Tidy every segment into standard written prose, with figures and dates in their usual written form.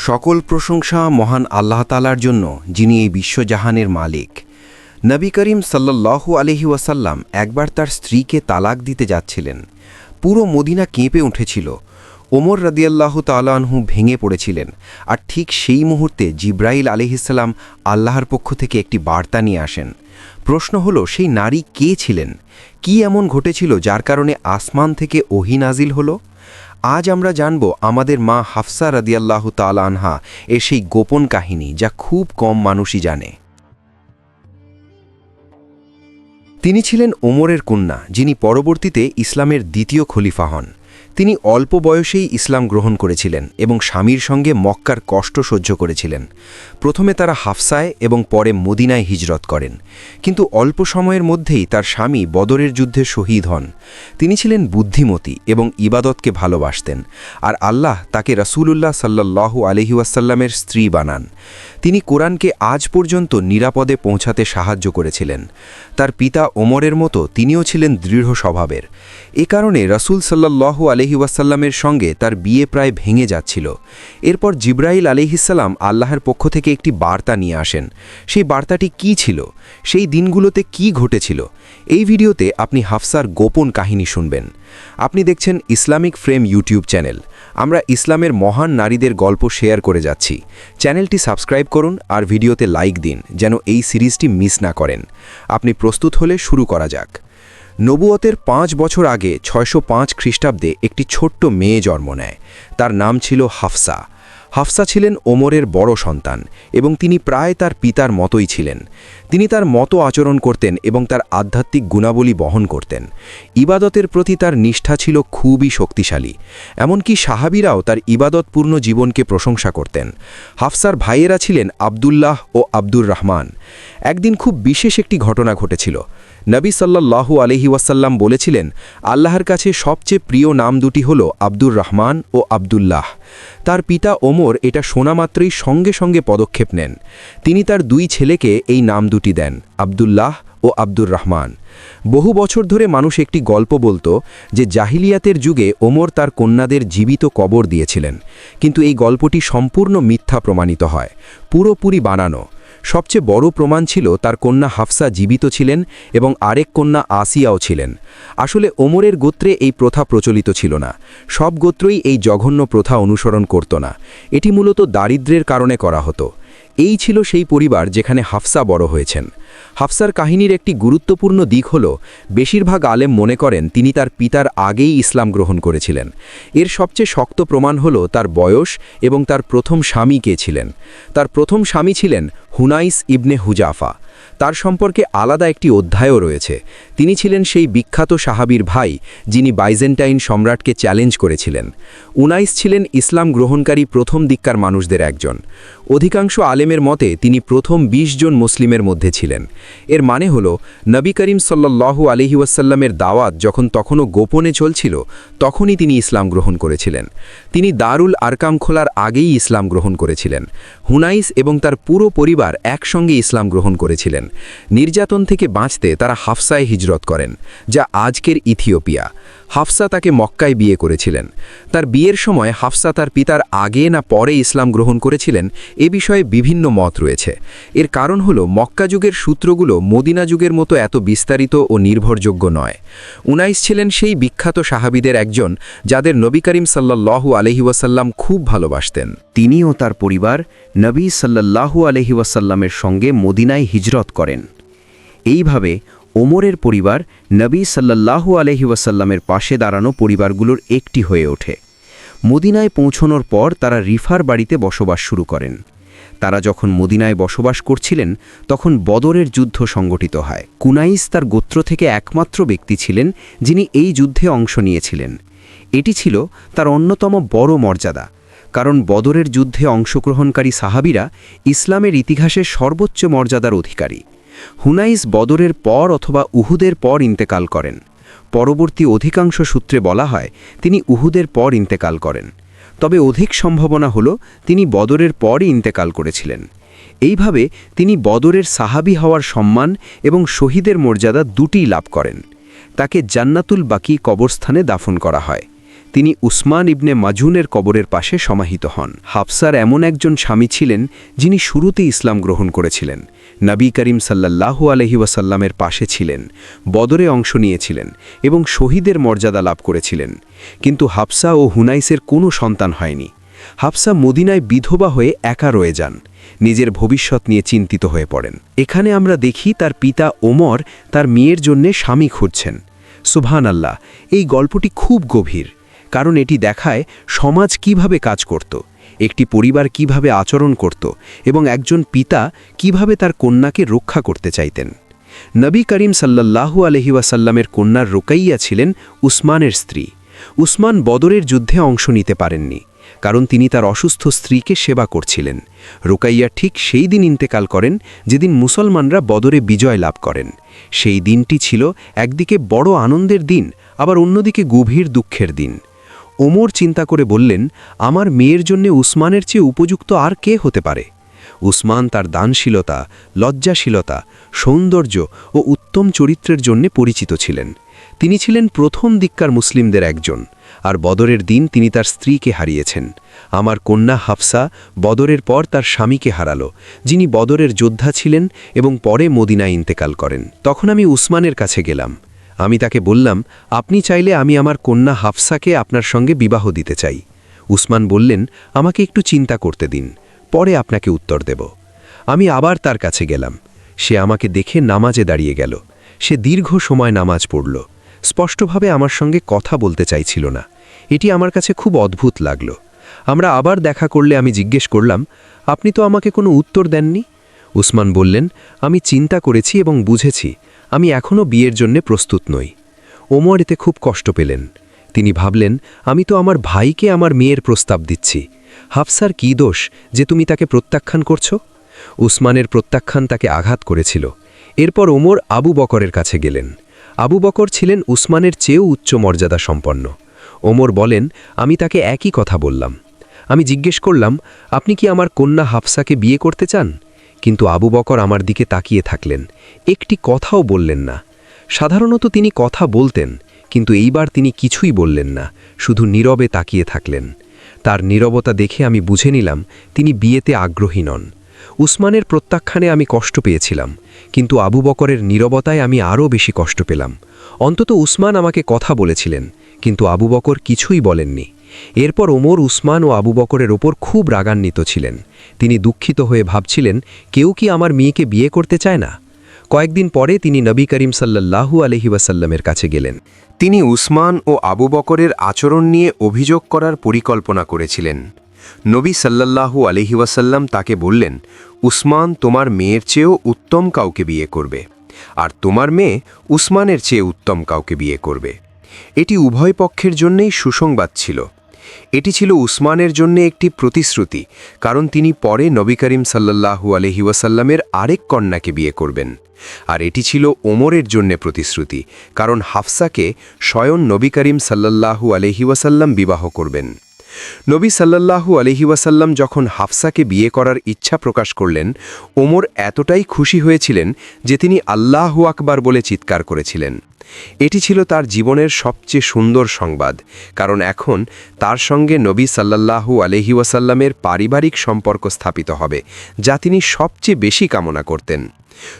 সকল প্রশংসা মহান আল্লাহ তাআলার জন্য, যিনি এই বিশ্বজাহানের মালিক। নবী করিম সাল্লাল্লাহু আলাইহি ওয়াসাল্লাম একবার তার স্ত্রীকে তালাক দিতে যাচ্ছিলেন। পুরো মদিনা কেঁপে উঠেছিল। ওমর রাদিয়াল্লাহু তাআলা আনহু ভেঙে পড়েছিলেন। আর ঠিক সেই মুহূর্তে জিব্রাইল আলাইহিসসালাম আল্লাহর পক্ষ থেকে একটি বার্তা নিয়ে আসেন। প্রশ্ন হলো, সেই নারী কে ছিলেন? কি এমন ঘটেছিল যার কারণে আসমান থেকে ওহী নাজিল হলো? আজ আমরা জানব আমাদের মা হাফসা রাদিয়াল্লাহু তাআলা আনহা এর সেই গোপন কাহিনী, যা খুব কম মানুষই জানে। তিনি ছিলেন ওমরের কন্যা, যিনি পরবর্তীতে ইসলামের দ্বিতীয় খলিফা হন। তিনি অল্প বয়সেই ইসলাম গ্রহণ করেছিলেন এবং স্বামীর সঙ্গে মক্কার কষ্ট সহ্য করেছিলেন। প্রথমে তারা হাফসায় এবং পরে মদিনায় হিজরত করেন, কিন্তু অল্প সময়ের মধ্যেই তার স্বামী বদরের যুদ্ধে শহীদ হন। তিনি ছিলেন বুদ্ধিমতী এবং ইবাদতকে ভালোবাসতেন, আর আল্লাহ তাকে রাসূলুল্লাহ সাল্লাল্লাহু আলাইহি ওয়াসাল্লামের স্ত্রী বানান। তিনি কোরআনকে আজ পর্যন্ত নিরাপদে পৌঁছাতে সাহায্য করেছিলেন। তার পিতা ওমরের মতো তিনিও ছিলেন দৃঢ় স্বভাবের। এ কারণে রাসূল সাল্লাল্লাহু আলাইহি ওয়াসাল্লামের সঙ্গে তার বিয়ে প্রায় ভেঙে যাচ্ছিল। এরপর জিব্রাইল আলাইহিসসালাম আল্লাহর পক্ষ থেকে একটি বার্তা নিয়ে আসেন। সেই বার্তাটি কি ছিল? সেই দিনগুলোতে কি ঘটেছিল? এই ভিডিওতে আপনি হাফসার গোপন কাহিনী শুনবেন। আপনি দেখছেন ইসলামিক ফ্রেম ইউটিউব চ্যানেল। আমরা ইসলামের মহান নারীদের গল্প শেয়ার করে যাচ্ছি। চ্যানেলটি সাবস্ক্রাইব করুন আর ভিডিওতে লাইক দিন, যেন এই সিরিজটি মিস না করেন। আপনি প্রস্তুত হলে শুরু করা যাক। নবুয়তের 5 বছর আগে 605 খ্রিস্টাব্দে একটি ছোট্ট মেয়ে জন্ম নেয়। তার নাম ছিল হাফসা। হাফসা ছিলেন ওমরের বড় সন্তান এবং তিনি প্রায় তার পিতার মতোই ছিলেন। তিনি তার মতো আচরণ করতেন এবং তার আধ্যাত্মিক গুণাবলী বহন করতেন। ইবাদতের প্রতি তার নিষ্ঠা ছিল খুবই শক্তিশালী। এমনকি সাহাবীরাও তার ইবাদতপূর্ণ জীবনকে প্রশংসা করতেন। হাফসার ভাইয়েরা ছিলেন আবদুল্লাহ ও আব্দুর রহমান। একদিন খুব বিশেষ একটি ঘটনা ঘটেছিল। নবী সাল্লাল্লাহু আলাইহি ওয়াসাল্লাম বলেছিলেন, আল্লাহর কাছে সবচেয়ে প্রিয় নাম দুটি হল আব্দুর রহমান ও আবদুল্লাহ। তার পিতা ওমর এটা শোনা মাত্রই সঙ্গে সঙ্গে পদক্ষেপ নেন। তিনি তার 2 ছেলেকে এই নাম দুটি দেন, আবদুল্লাহ ও আব্দুর রহমান। বহু বছর ধরে মানুষ একটি গল্প বলতো যে জাহিলিয়াতের যুগে ওমর তার কন্যাদের জীবিত কবর দিয়েছিলেন, কিন্তু এই গল্পটি সম্পূর্ণ মিথ্যা প্রমাণিত হয়, পুরোপুরি বানানো। সবচেয়ে বড় প্রমাণ ছিল তার কন্যা হাফসা জীবিত ছিলেন এবং আরেক কন্যা আসিয়াও ছিলেন। আসলে ওমরের গোত্রে এই প্রথা প্রচলিত ছিল না। সব গোত্রই এই জঘন্য প্রথা অনুসরণ করত না। এটি মূলত দারিদ্র্যের কারণে করা হতো। এই ছিল সেই পরিবার যেখানে হাফসা বড় হয়েছেন। হাফসার কাহিনীর একটি গুরুত্বপূর্ণ দিক হল, বেশিরভাগ আলেম মনে করেন তিনি তার পিতার আগেই ইসলাম গ্রহণ করেছিলেন। এর সবচেয়ে শক্ত প্রমাণ হল তার বয়স এবং তার প্রথম স্বামী কে ছিলেন। তার প্রথম স্বামী ছিলেন হুনাইস ইবনে হুজাফা। তার সম্পর্কে আলাদা একটি অধ্যায়ও রয়েছে। তিনি ছিলেন সেই বিখ্যাত সাহাবীর ভাই, যিনি বাইজেন্টাইন সম্রাটকে চ্যালেঞ্জ করেছিলেন। উনাইস ছিলেন ইসলাম গ্রহণকারী প্রথম দিককার মানুষদের একজন। অধিকাংশ আলেমের মতে তিনি প্রথম 20 জন মুসলিমের মধ্যে ছিলেন। এর মানে হল, নবী করিম সাল্লাল্লাহু আলাইহি ওয়াসাল্লামের দাওয়াত যখন তখনও গোপনে চলছিল, তখনই তিনি ইসলাম গ্রহণ করেছিলেন। তিনি দারুল আরকাম খোলার আগেই ইসলাম গ্রহণ করেছিলেন। হুনাইস এবং তার পুরো পরিবার একসঙ্গে ইসলাম গ্রহণ করেছিলেন। নির্যাতন থেকে বাঁচতে তারা হাফসায় হিজরত করেন, যা আজকের ইথিওপিয়া। হাফসা তাকে মক্কায় বিয়ে করেছিলেন। তার বিয়ের সময় হাফসা তার পিতার আগে না পরে ইসলাম গ্রহণ করেছিলেন, এ বিষয়ে বিভিন্ন মত রয়েছে। এর কারণ হল, মক্কা যুগের সূত্রগুলো মদিনা যুগের মতো এত বিস্তারিত ও নির্ভরযোগ্য নয়। উনাইস ছিলেন সেই বিখ্যাত সাহাবীদের একজন, যাদের নবী করিম সাল্লাল্লাহু আলাইহি ওয়াসাল্লাম খুব ভালোবাসতেন। তিনি ও তার পরিবার নবী সাল্লাল্লাহু আলাইহি ওয়াসাল্লামের সঙ্গে মদিনায় হিজরত করেন। এইভাবে ওমরের পরিবার নবী সাল্লাল্লাহু আলাইহি ওয়াসাল্লামের পাশে দাঁড়ানো পরিবারগুলোর একটি হয়ে ওঠে। মদিনায় পৌঁছানোর পর তারা রিফার বাড়িতে বসবাস শুরু করেন। তারা যখন মদিনায় বসবাস করছিলেন, তখন বদরের যুদ্ধ সংগঠিত হয়। কুনাইস তার গোত্র থেকে একমাত্র ব্যক্তি ছিলেন যিনি এই যুদ্ধে অংশ নিয়েছিলেন। এটি ছিল তার অন্যতম বড় মর্যাদা, কারণ বদরের যুদ্ধে অংশগ্রহণকারী সাহাবীরা ইসলামের ইতিহাসের সর্বোচ্চ মর্যাদার অধিকারী। হুনাইস বদরের পর অথবা উহুদের পর ইন্তেকাল করেন। পরবর্তী অধিকাংশ সূত্রে বলা হয় তিনি উহুদের পর ইন্তেকাল করেন, তবে অধিক সম্ভাবনা হল তিনি বদরের পরই ইন্তেকাল করেছিলেন। এইভাবে তিনি বদরের সাহাবী হওয়ার সম্মান এবং শহীদের মর্যাদা দুটিই লাভ করেন। তাকে জান্নাতুল বাকি কবরস্থানে দাফন করা হয়। তিনি উসমান ইবনে মাজুনের কবরের পাশে সমাহিত হন। হাফসার এমন একজন স্বামী ছিলেন যিনি শুরুতে ইসলাম গ্রহণ করেছিলেন, নবী করিম সাল্লাল্লাহু আলাইহি ওয়াসাল্লামের পাশে ছিলেন, বদরে অংশ নিয়েছিলেন এবং শহীদের মর্যাদা লাভ করেছিলেন। কিন্তু হাফসা ও হুনাইসের কোনো সন্তান হয়নি। হাফসা মদিনায় বিধবা হয়ে একা রয়ে যান, নিজের ভবিষ্যৎ নিয়ে চিন্তিত হয়ে পড়েন। এখানে আমরা দেখি তার পিতা ওমর তার মেয়ের জন্যে স্বামী খুঁজছেন। সুবহানাল্লাহ, এই গল্পটি খুব গভীর, কারণ এটি দেখায় সমাজ কিভাবে কাজ করত, একটি পরিবার কিভাবে আচরণ করত এবং একজন পিতা কিভাবে তার কন্যাকে রক্ষা করতে চাইতেন। নবী করিম সাল্লাল্লাহু আলাইহি ওয়াসাল্লামের কন্যার রুকাইয়া ছিলেন উসমানের স্ত্রী। উসমান বদরের যুদ্ধে অংশ নিতে পারেননি, কারণ তিনি তার অসুস্থ স্ত্রীকে সেবা করছিলেন। রুকাইয়া ঠিক সেই দিন ইন্তেকাল করেন যেদিন মুসলমানরা বদরে বিজয় লাভ করেন। সেই দিনটি ছিল একদিকে বড় আনন্দের দিন, আবার অন্যদিকে গভীর দুঃখের দিন। ওমর চিন্তা করে বললেন, আমার মেয়ের জন্য উসমানের চেয়ে উপযুক্ত আর কে হতে পারে? উসমান তার দানশীলতা, লজ্জাশীলতা, সৌন্দর্য ও উত্তম চরিত্রের জন্য পরিচিত ছিলেন। তিনি ছিলেন প্রথম দিককার মুসলিমদের একজন, আর বদরের দিন তিনি তার স্ত্রীকে হারিয়েছেন। আমার কন্যা হাফসা বদরের পর তার স্বামীকে হারালো, যিনি বদরের যোদ্ধা ছিলেন এবং পরে মদিনায় ইন্তেকাল করেন। তখন আমি উসমানের কাছে গেলাম। আমি তাকে বললাম, আপনি চাইলে আমি আমার কন্যা হাফসাকে আপনার সঙ্গে বিবাহ দিতে চাই। উসমান বললেন, আমাকে একটু চিন্তা করতে দিন, পরে আপনাকে উত্তর দেব। আমি আবার তার কাছে গেলাম। সে আমাকে দেখে নামাজে দাঁড়িয়ে গেল। সে দীর্ঘ সময় নামাজ পড়ল, স্পষ্টভাবে আমার সঙ্গে কথা বলতে চাইছিল না। এটি আমার কাছে খুব অদ্ভুত লাগল। আমরা আবার দেখা করলে আমি জিজ্ঞেস করলাম, আপনি তো আমাকে কোনো উত্তর দেননি। উসমান বললেন, আমি চিন্তা করেছি এবং বুঝেছি আমি এখনও বিয়ের জন্য প্রস্তুত নই। ওমর এতে খুব কষ্ট পেলেন। তিনি ভাবলেন, আমি তো আমার ভাইকে আমার মেয়ের প্রস্তাব দিচ্ছি। হাফসার কী দোষ যে তুমি তাকে প্রত্যাখ্যান করছো? উসমানের প্রত্যাখ্যান তাকে আঘাত করেছিল। এরপর ওমর আবু বকরের কাছে গেলেন। আবু বকর ছিলেন উসমানের চেয়েও উচ্চ মর্যাদা সম্পন্ন। ওমর বলেন, আমি তাকে একই কথা বললাম। আমি জিজ্ঞেস করলাম, আপনি কি আমার কন্যা হাফসাকে বিয়ে করতে চান? কিন্তু আবু বকর আমার দিকে তাকিয়ে থাকলেন, একটি কথাও বললেন না। সাধারণত তিনি কথা বলতেন, কিন্তু এইবার তিনি কিছুই বললেন না, শুধু নীরবে তাকিয়ে থাকলেন। তার নীরবতা দেখে আমি বুঝে নিলাম তিনি বিয়েতে আগ্রহী নন। উসমানের প্রত্যাখ্যানে আমি কষ্ট পেয়েছিলাম, কিন্তু আবু বকরের নীরবতায় আমি আরও বেশি কষ্ট পেলাম। অন্তত উসমান আমাকে কথা বলেছিলেন, কিন্তু আবু বকর কিছুই বলেননি। এরপর ওমর উসমান ও আবু বকরের ওপর খুব রাগান্বিত ছিলেন। তিনি দুঃখিত হয়ে ভাবছিলেন, কেউ কি আমার মেয়েকে বিয়ে করতে চায় না? কয়েকদিন পরে তিনি নবী করিম সাল্লাল্লাহু আলাইহি ওয়াসাল্লামের কাছে গেলেন। তিনি উসমান ও আবু বকরের আচরণ নিয়ে অভিযোগ করার পরিকল্পনা করেছিলেন। নবী সাল্লাল্লাহু আলাইহি ওয়াসাল্লাম তাকে বললেন, উসমান তোমার মেয়ের চেয়েও উত্তম কাউকে বিয়ে করবে, আর তোমার মেয়ে উসমানের চেয়ে উত্তম কাউকে বিয়ে করবে। এটি উভয় পক্ষের জন্যই সুসংবাদ ছিল। এটি ছিল উসমানের জন্য একটি প্রতিশ্রুতি, কারণ তিনি পরে নবী করিম সাল্লাল্লাহু আলাইহি ওয়াসাল্লামের আরেক কন্যাকে বিয়ে করবেন। আর এটি ছিল ওমরের জন্য প্রতিশ্রুতি, কারণ হাফসাকে স্বয়ং নবী করিম সাল্লাল্লাহু আলাইহি ওয়াসাল্লাম বিবাহ করবেন। নবী সাল্লাল্লাহু আলাইহি ওয়াসাল্লাম যখন হাফসাকে বিয়ে করার ইচ্ছা প্রকাশ করলেন, ওমর এতটাই খুশি হয়েছিলেন যে তিনি আল্লাহু আকবার বলে চিৎকার করেছিলেন। এটি ছিল তার জীবনের সবচেয়ে সুন্দর সংবাদ, কারণ এখন তার সঙ্গে নবী সাল্লাল্লাহু আলাইহি ওয়াসাল্লামের পারিবারিক সম্পর্ক স্থাপিত হবে, যা তিনি সবচেয়ে বেশি কামনা করতেন।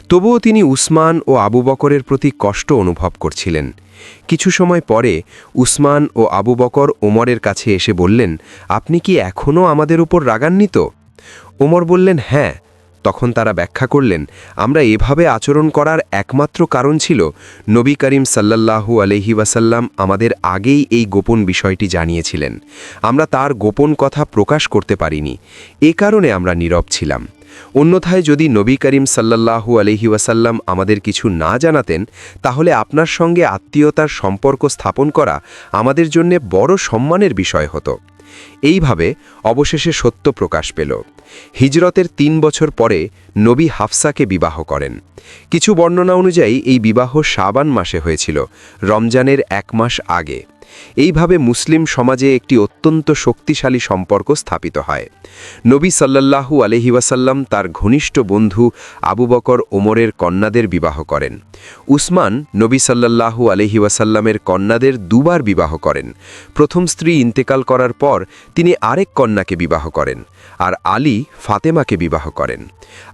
তবুও তিনি উসমান ও আবু বকরের প্রতি কষ্ট অনুভব করছিলেন। কিছু সময় পরে উসমান ও আবু বকর ওমরের কাছে এসে বললেন, আপনি কি এখনও আমাদের উপর রাগান্বিত? ওমর বললেন, হ্যাঁ। তখন তারা ব্যাখ্যা করলেন, আমরা এভাবে আচরণ করার একমাত্র কারণ ছিল নবী করিম সাল্লাল্লাহু আলাইহি ওয়াসাল্লাম আমাদের আগেই এই গোপন বিষয়টি জানিয়েছিলেন। আমরা তার গোপন কথা প্রকাশ করতে পারিনি, এ কারণে আমরা নীরব ছিলাম। অন্যথায় যদি নবী করিম সাল্লাল্লাহু আলাইহি ওয়াসাল্লাম আমাদের কিছু না জানাতেন, তাহলে আপনার সঙ্গে আত্মীয়তার সম্পর্ক স্থাপন করা আমাদের জন্য বড় সম্মানের বিষয় হতো। এইভাবে অবশেষে সত্য প্রকাশ পেল। হিজরতের ৩ বছর পরে নবী হাফসাকে বিবাহ করেন। কিছু বর্ণনা অনুযায়ী এই বিবাহ শাবান মাসে হয়েছিল, রমজানের 1 মাস আগে। এইভাবে মুসলিম সমাজে একটি অত্যন্ত শক্তিশালী সম্পর্ক স্থাপিত হয়। নবী সাল্লাল্লাহু আলাইহি ওয়াসাল্লাম তার ঘনিষ্ঠ বন্ধু আবু বকর ওমরের কন্যাদের বিবাহ করেন। উসমান নবী সাল্লাল্লাহু আলাইহি ওয়াসাল্লামের কন্যাদের দুবার বিবাহ করেন। প্রথম স্ত্রী ইন্তেকাল করার পর তিনি আরেক কন্যাকে বিবাহ করেন, আর আলী ফাতেমাকে বিবাহ করেন।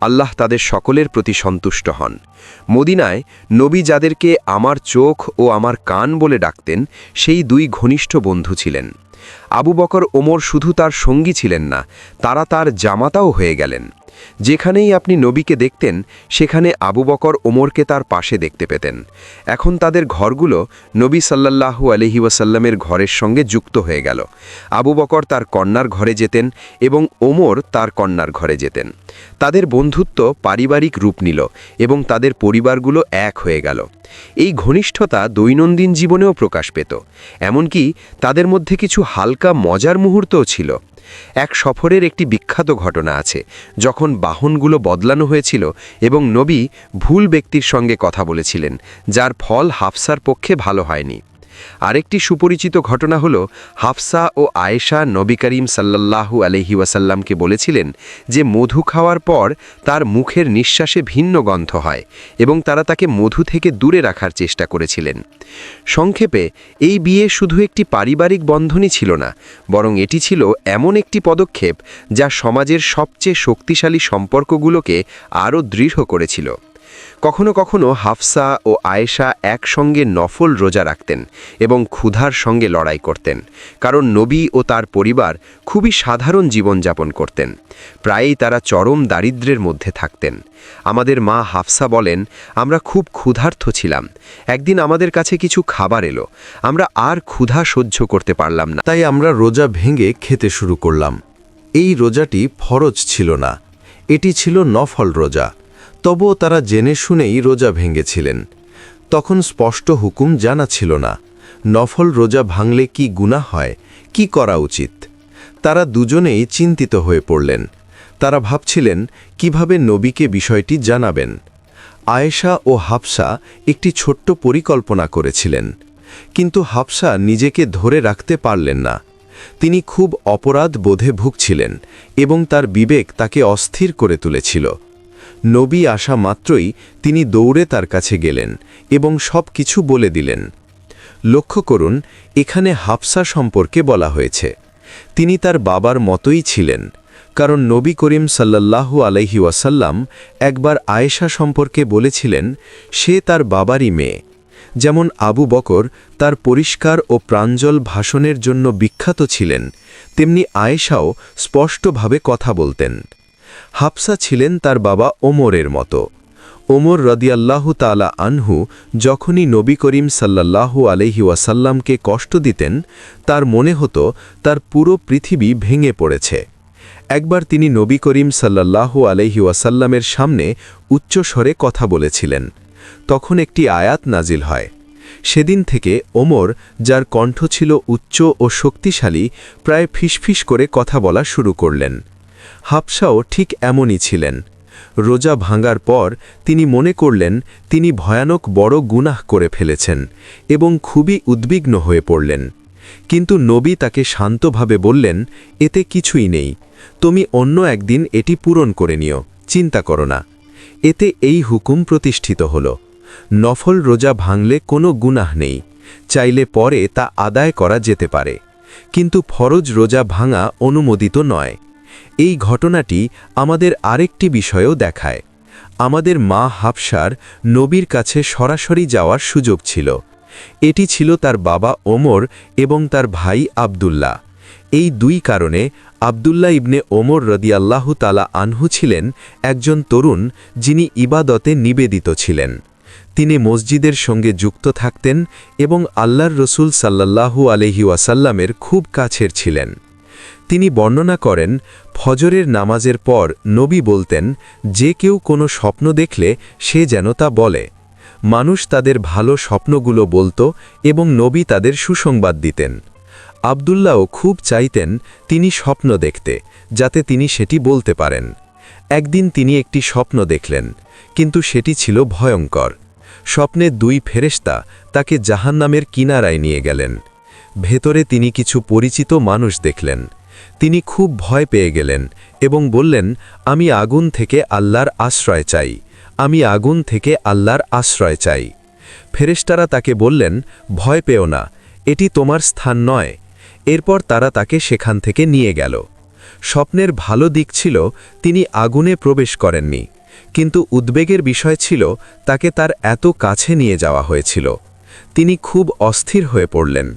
আল্লাহ তাদের সকলের প্রতি সন্তুষ্ট হন। মদিনায় নবী যাদেরকে আমার চোখ ও আমার কান বলে ডাকতেন, সেই দুই ঘনিষ্ঠ বন্ধু ছিলেন। আবু বকর ওমর শুধু তার সঙ্গী ছিলেন না, তারা তার জামাতাও হয়ে গেলেন। যেখানেই আপনি নবীকে দেখতেন, সেখানে আবু বকর ওমরকে তার পাশে দেখতে পেতেন। এখন তাদের ঘরগুলো নবী সাল্লাল্লাহু আলাইহি ওয়াসাল্লামের ঘরের সঙ্গে যুক্ত হয়ে গেল। আবু বকর তার কন্যার ঘরে যেতেন এবং ওমর তার কন্যার ঘরে যেতেন। তাদের বন্ধুত্ব পারিবারিক রূপ নিল এবং তাদের পরিবারগুলো এক হয়ে গেল। এই ঘনিষ্ঠতা দৈনন্দিন জীবনেও প্রকাশ পেত। এমনকি তাদের মধ্যে কিছু হালকা মজার মুহূর্তও ছিল। এক সফরের একটি বিখ্যাত ঘটনা আছে, যখন বাহনগুলো বদলানো হয়েছিল এবং নবী ভুল ব্যক্তির সঙ্গে কথা বলেছিলেন, যার ফল হাফসার পক্ষে ভালো হয়নি। আরেকটি সুপরিচিত ঘটনা হল, হাফসা ও আয়েশা নবী করিম সাল্লাল্লাহু আলাইহি ওয়াসাল্লামকে বলেছিলেন যে মধু খাওয়ার পর তার মুখের নিঃশ্বাসে ভিন্ন গন্ধ হয় এবং তারা তাকে মধু থেকে দূরে রাখার চেষ্টা করেছিলেন। সংক্ষেপে, এই বিয়ে শুধু একটি পারিবারিক বন্ধনই ছিল না, বরং এটি ছিল এমন একটি পদক্ষেপ যা সমাজের সবচেয়ে শক্তিশালী সম্পর্কগুলোকে আরও দৃঢ় করেছিল। কখনো কখনো হাফসা ও আয়েশা একসঙ্গে নফল রোজা রাখতেন এবং ক্ষুধার সঙ্গে লড়াই করতেন, কারণ নবী ও তার পরিবার খুবই সাধারণ জীবনযাপন করতেন। প্রায়ই তারা চরম দারিদ্র্যের মধ্যে থাকতেন। আমাদের মা হাফসা বলেন, আমরা খুব ক্ষুধার্ত ছিলাম। একদিন আমাদের কাছে কিছু খাবার এলো, আমরা আর ক্ষুধা সহ্য করতে পারলাম না, তাই আমরা রোজা ভেঙে খেতে শুরু করলাম। এই রোজাটি ফরজ ছিল না, এটি ছিল নফল রোজা। তবুও তারা জেনে শুনেই রোজা ভেঙেছিলেন। তখন স্পষ্ট হুকুম জানা ছিল না, নফল রোজা ভাঙলে কি গুনাহ হয়, কি করা উচিত। তারা দুজনেই চিন্তিত হয়ে পড়লেন। তারা ভাবছিলেন কিভাবে নবীকে বিষয়টি জানাবেন। আয়েশা ও হাফসা একটি ছোট্ট পরিকল্পনা করেছিলেন, কিন্তু হাফসা নিজেকে ধরে রাখতে পারলেন না। তিনি খুব অপরাধ বোধে ভুগছিলেন এবং তার বিবেক তাকে অস্থির করে তুলেছিল। নবী আসা মাত্রই তিনি দৌড়ে তার কাছে গেলেন এবং সব কিছু বলে দিলেন। লক্ষ্য করুন, এখানে হাফসা সম্পর্কে বলা হয়েছে। তিনি তার বাবার মতোই ছিলেন, কারণ নবী করিম সাল্লাল্লাহু আলাইহি ওয়াসাল্লাম একবার আয়েশা সম্পর্কে বলেছিলেন, সে তার বাবারই মেয়ে। যেমন আবু বকর তার পরিষ্কার ও প্রাঞ্জল ভাষণের জন্য বিখ্যাত ছিলেন, তেমনি আয়েশাও স্পষ্টভাবে কথা বলতেন। হাফসা ছিলেন তার বাবা ওমরের মতো। ওমর রাদিয়াল্লাহু তাআলা আনহু যখনই নবী করিম সাল্লাল্লাহু আলাইহি ওয়াসাল্লামকে কষ্ট দিতেন, তার মনে হতো তার পুরো পৃথিবী ভেঙে পড়েছে। একবার তিনি নবী করিম সাল্লাল্লাহু আলাইহি ওয়াসাল্লামের সামনে উচ্চস্বরে কথা বলেছিলেন। তখন একটি আয়াত নাজিল হয়। সেদিন থেকে ওমর, যার কণ্ঠ ছিল উচ্চ ও শক্তিশালী, প্রায় ফিসফিস করে কথা বলা শুরু করলেন। হাফসাও ঠিক এমনই ছিলেন। রোজা ভাঙার পর তিনি মনে করলেন তিনি ভয়ানক বড় গুনাহ করে ফেলেছেন এবং খুবই উদ্বিগ্ন হয়ে পড়লেন। কিন্তু নবী তাকে শান্তভাবে বললেন, এতে কিছুই নেই, তুমি অন্য একদিন এটি পূরণ করে নিও, চিন্তা করো না। এতে এই হুকুম প্রতিষ্ঠিত হল, নফল রোজা ভাঙলে কোনো গুনাহ নেই, চাইলে পরে তা আদায় করা যেতে পারে, কিন্তু ফরজ রোজা ভাঙা অনুমোদিত নয়। এই ঘটনাটি আমাদের আরেকটি বিষয়ও দেখায়। আমাদের মা হাফসার নবীর কাছে সরাসরি যাওয়ার সুযোগ ছিল। এটি ছিল তার বাবা ওমর এবং তার ভাই আবদুল্লাহ। এই দুই কারণে আবদুল্লাহ ইবনে ওমর রাদিয়াল্লাহু তাআলা আনহু ছিলেন একজন তরুণ যিনি ইবাদতে নিবেদিত ছিলেন। তিনি মসজিদের সঙ্গে যুক্ত থাকতেন এবং আল্লাহর রসুল সাল্লাল্লাহু আলাইহি ওয়াসাল্লামের খুব কাছের ছিলেন। তিনি বর্ণনা করেন, ফজরের নামাজের পর নবী বলতেন, যে কেউ কোনো স্বপ্ন দেখলে সে যেন তা বলে। মানুষ তাদের ভালো স্বপ্নগুলো বলতো এবং নবী তাদের সুসংবাদ দিতেন। আবদুল্লাহও খুব চাইতেন তিনি স্বপ্ন দেখতে, যাতে তিনি সেটি বলতে পারেন। একদিন তিনি একটি স্বপ্ন দেখলেন, কিন্তু সেটি ছিল ভয়ঙ্কর। স্বপ্নে দুই ফেরেশতা তাকে জাহান্নামের কিনারায় নিয়ে গেলেন। ভেতরে তিনি কিছু পরিচিত মানুষ দেখলেন। তিনি খুব ভয় পেয়ে গেলেন এবং বললেন, আমি আগুন থেকে আল্লাহর আশ্রয় চাই, আমি আগুন থেকে আল্লাহর আশ্রয় চাই। ফেরেশতারা তাকে বললেন, ভয় পেও না, এটি তোমার স্থান নয়। এরপর তারা তাকে সেখান থেকে নিয়ে গেল। স্বপ্নের ভালো দিক ছিল তিনি আগুনে প্রবেশ করেননি, কিন্তু উদ্বেগের বিষয় ছিল তাকে তার এত কাছে নিয়ে যাওয়া হয়েছিল। তিনি খুব অস্থির হয়ে পড়লেন।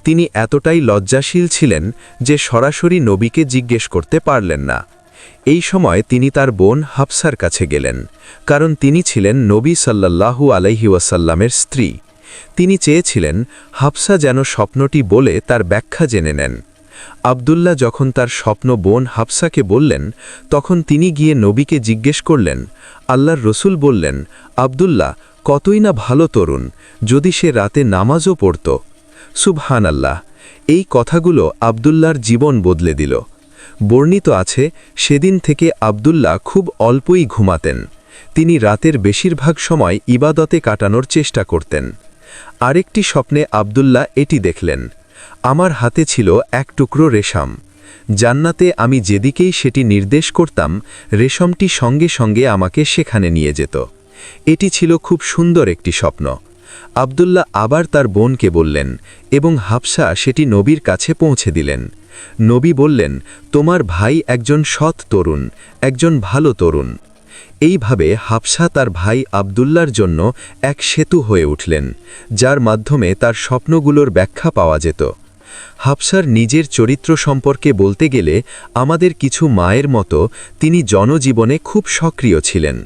তিনি এতটাই লজ্জাশীল ছিলেন যে সরাসরি নবীকে জিজ্ঞেস করতে পারলেন না। এই সময় তিনি তার বোন হাফসার কাছে গেলেন, কারণ তিনি ছিলেন নবী সাল্লাল্লাহু আলাইহি ওয়াসাল্লামের স্ত্রী। তিনি চেয়েছিলেন হাফসা যেন স্বপ্নটি বলে তার ব্যাখ্যা জেনে নেন। আব্দুল্লাহ যখন তার স্বপ্ন বোন হাফসাকে বললেন, তখন তিনি গিয়ে নবীকে জিজ্ঞেস করলেন। আল্লাহর রসুল বললেন, আব্দুল্লাহ কতই না ভালো তরুণ, যদি সে রাতে নামাজও পড়ত। সুবহানাল্লাহ! এই কথাগুলো আব্দুল্লাহর জীবন বদলে দিল। বর্ণিত আছে, সেদিন থেকে আব্দুল্লাহ খুব অল্পই ঘুমাতেন। তিনি রাতের বেশিরভাগ সময় ইবাদতে কাটানোর চেষ্টা করতেন। আরেকটি স্বপ্নে আব্দুল্লাহ এটি দেখলেন, আমার হাতে ছিল এক টুকরো রেশম। জান্নাতে আমি যেদিকেই সেটি নির্দেশ করতাম, রেশমটি সঙ্গে সঙ্গে আমাকে সেখানে নিয়ে যেত। এটি ছিল খুব সুন্দর একটি স্বপ্ন। আব্দুল্লাহ আবার তার বোনকে বললেন এবং হাফসা সেটি নবীর কাছে পৌঁছে দিলেন। নবী বললেন, তোমার ভাই একজন সৎ তরুণ, একজন ভালো তরুণ। এইভাবে হাফসা তার ভাই আব্দুল্লাহর জন্য এক সেতু হয়ে উঠলেন, যার মাধ্যমে তার স্বপ্নগুলোর ব্যাখ্যা পাওয়া যেত। হাফসার নিজের চরিত্র সম্পর্কে বলতে গেলে আমাদের কিছু মায়ের মতো তিনি জনজীবনে খুব সক্রিয় ছিলেন।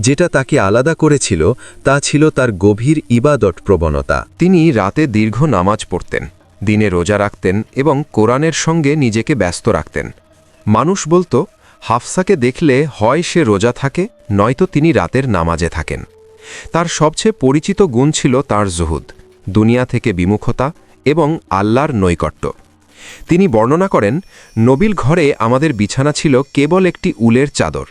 যেটা তাকে আলাদা করেছিল তা ছিল তার গভীর ইবাদত প্রবণতা। তিনি রাতে দীর্ঘ নামাজ পড়তেন, দিনে রোজা রাখতেন এবং কোরআনের সঙ্গে নিজেকে ব্যস্ত রাখতেন। মানুষ বলতো, হাফসাকে দেখলে হয় সে রোজা থাকে, নয়তো তিনি রাতের নামাজে থাকেন। তার সবচেয়ে পরিচিত গুণ ছিল তার জুহুদ, দুনিয়া থেকে বিমুখতা এবং আল্লাহর নৈকট্য। তিনি বর্ণনা করেন, নবীর ঘরে আমাদের বিছানা ছিল কেবল একটি উলের চাদর।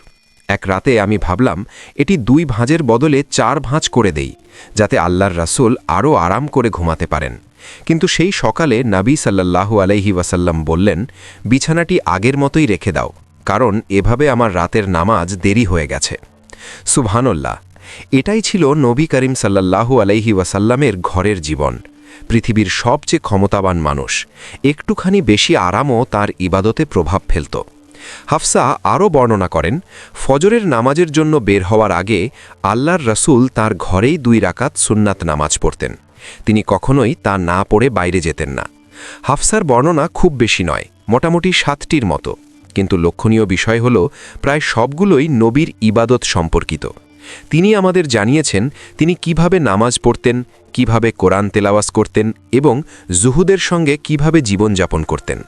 এক রাতে আমি ভাবলাম এটি 2 ভাঁজের বদলে 4 ভাঁজ করে দেই, যাতে আল্লাহর রাসূল আরও আরাম করে ঘুমাতে পারেন। কিন্তু সেই সকালে নবী সাল্লাল্লাহু আলাইহি ওয়াসাল্লাম বললেন, বিছানাটি আগের মতোই রেখে দাও, কারণ এভাবে আমার রাতের নামাজ দেরি হয়ে গেছে। সুবহানাল্লাহ! এটাই ছিল নবী করিম সাল্লাল্লাহু আলাইহি ওয়াসাল্লামের ঘরের জীবন। পৃথিবীর সবচেয়ে ক্ষমতাবান মানুষ, একটুখানি বেশি আরামও তার ইবাদতে প্রভাব ফেলত। হাফসা আরও বর্ণনা করেন, ফজরের নামাজের জন্য বের হওয়ার আগে আল্লাহর রাসূল তার ঘরেই 2 রাকাত সুন্নাত নামাজ পড়তেন। তিনি কখনোই তা না পড়ে বাইরে যেতেন না। হাফসার বর্ণনা খুব বেশি নয়, মোটামুটি 7টির মতো, কিন্তু লক্ষণীয় বিষয় হল প্রায় সবগুলোই নবীর ইবাদত সম্পর্কিত। তিনি আমাদের জানিয়েছেন তিনি কিভাবে নামাজ পড়তেন, কিভাবে কোরআন তেলাওয়াত করতেন এবং জুহুদের সঙ্গে কিভাবে জীবনযাপন করতেন।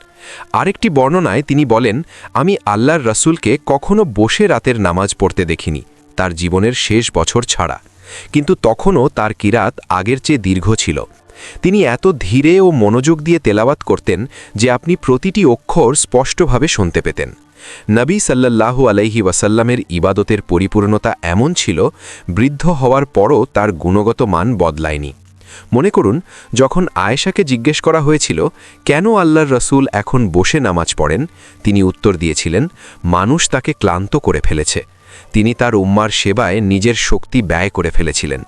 আরেকটি বর্ণনায় তিনি বলেন, আমি আল্লাহর রাসূলকে কখনো বসে রাতের নামাজ পড়তে দেখিনি, তার জীবনের শেষ বছর ছাড়া, কিন্তু তখনও তার কিরাত আগের চেয়ে দীর্ঘ ছিল। তিনি এত ধীরে ও মনোযোগ দিয়ে তেলাওয়াত করতেন যে আপনি প্রতিটি অক্ষর স্পষ্টভাবে শুনতে পেতেন। নবী সাল্লাল্লাহু আলাইহি ওয়াসাল্লামের ইবাদতের পরিপূর্ণতা এমন ছিল, বৃদ্ধ হওয়ার পরও তার গুণগত মান বদলায়নি। মনে করুন, যখন আয়েশাকে জিজ্ঞেস করা হয়েছিল কেন আল্লাহর রাসূল এখন বসে নামাজ পড়েন, তিনি উত্তর দিয়েছিলেন, মানুষ তাকে ক্লান্ত করে ফেলেছে। তিনি তার উম্মার সেবায় নিজের শক্তি ব্যয় করে ফেলেছিলেন।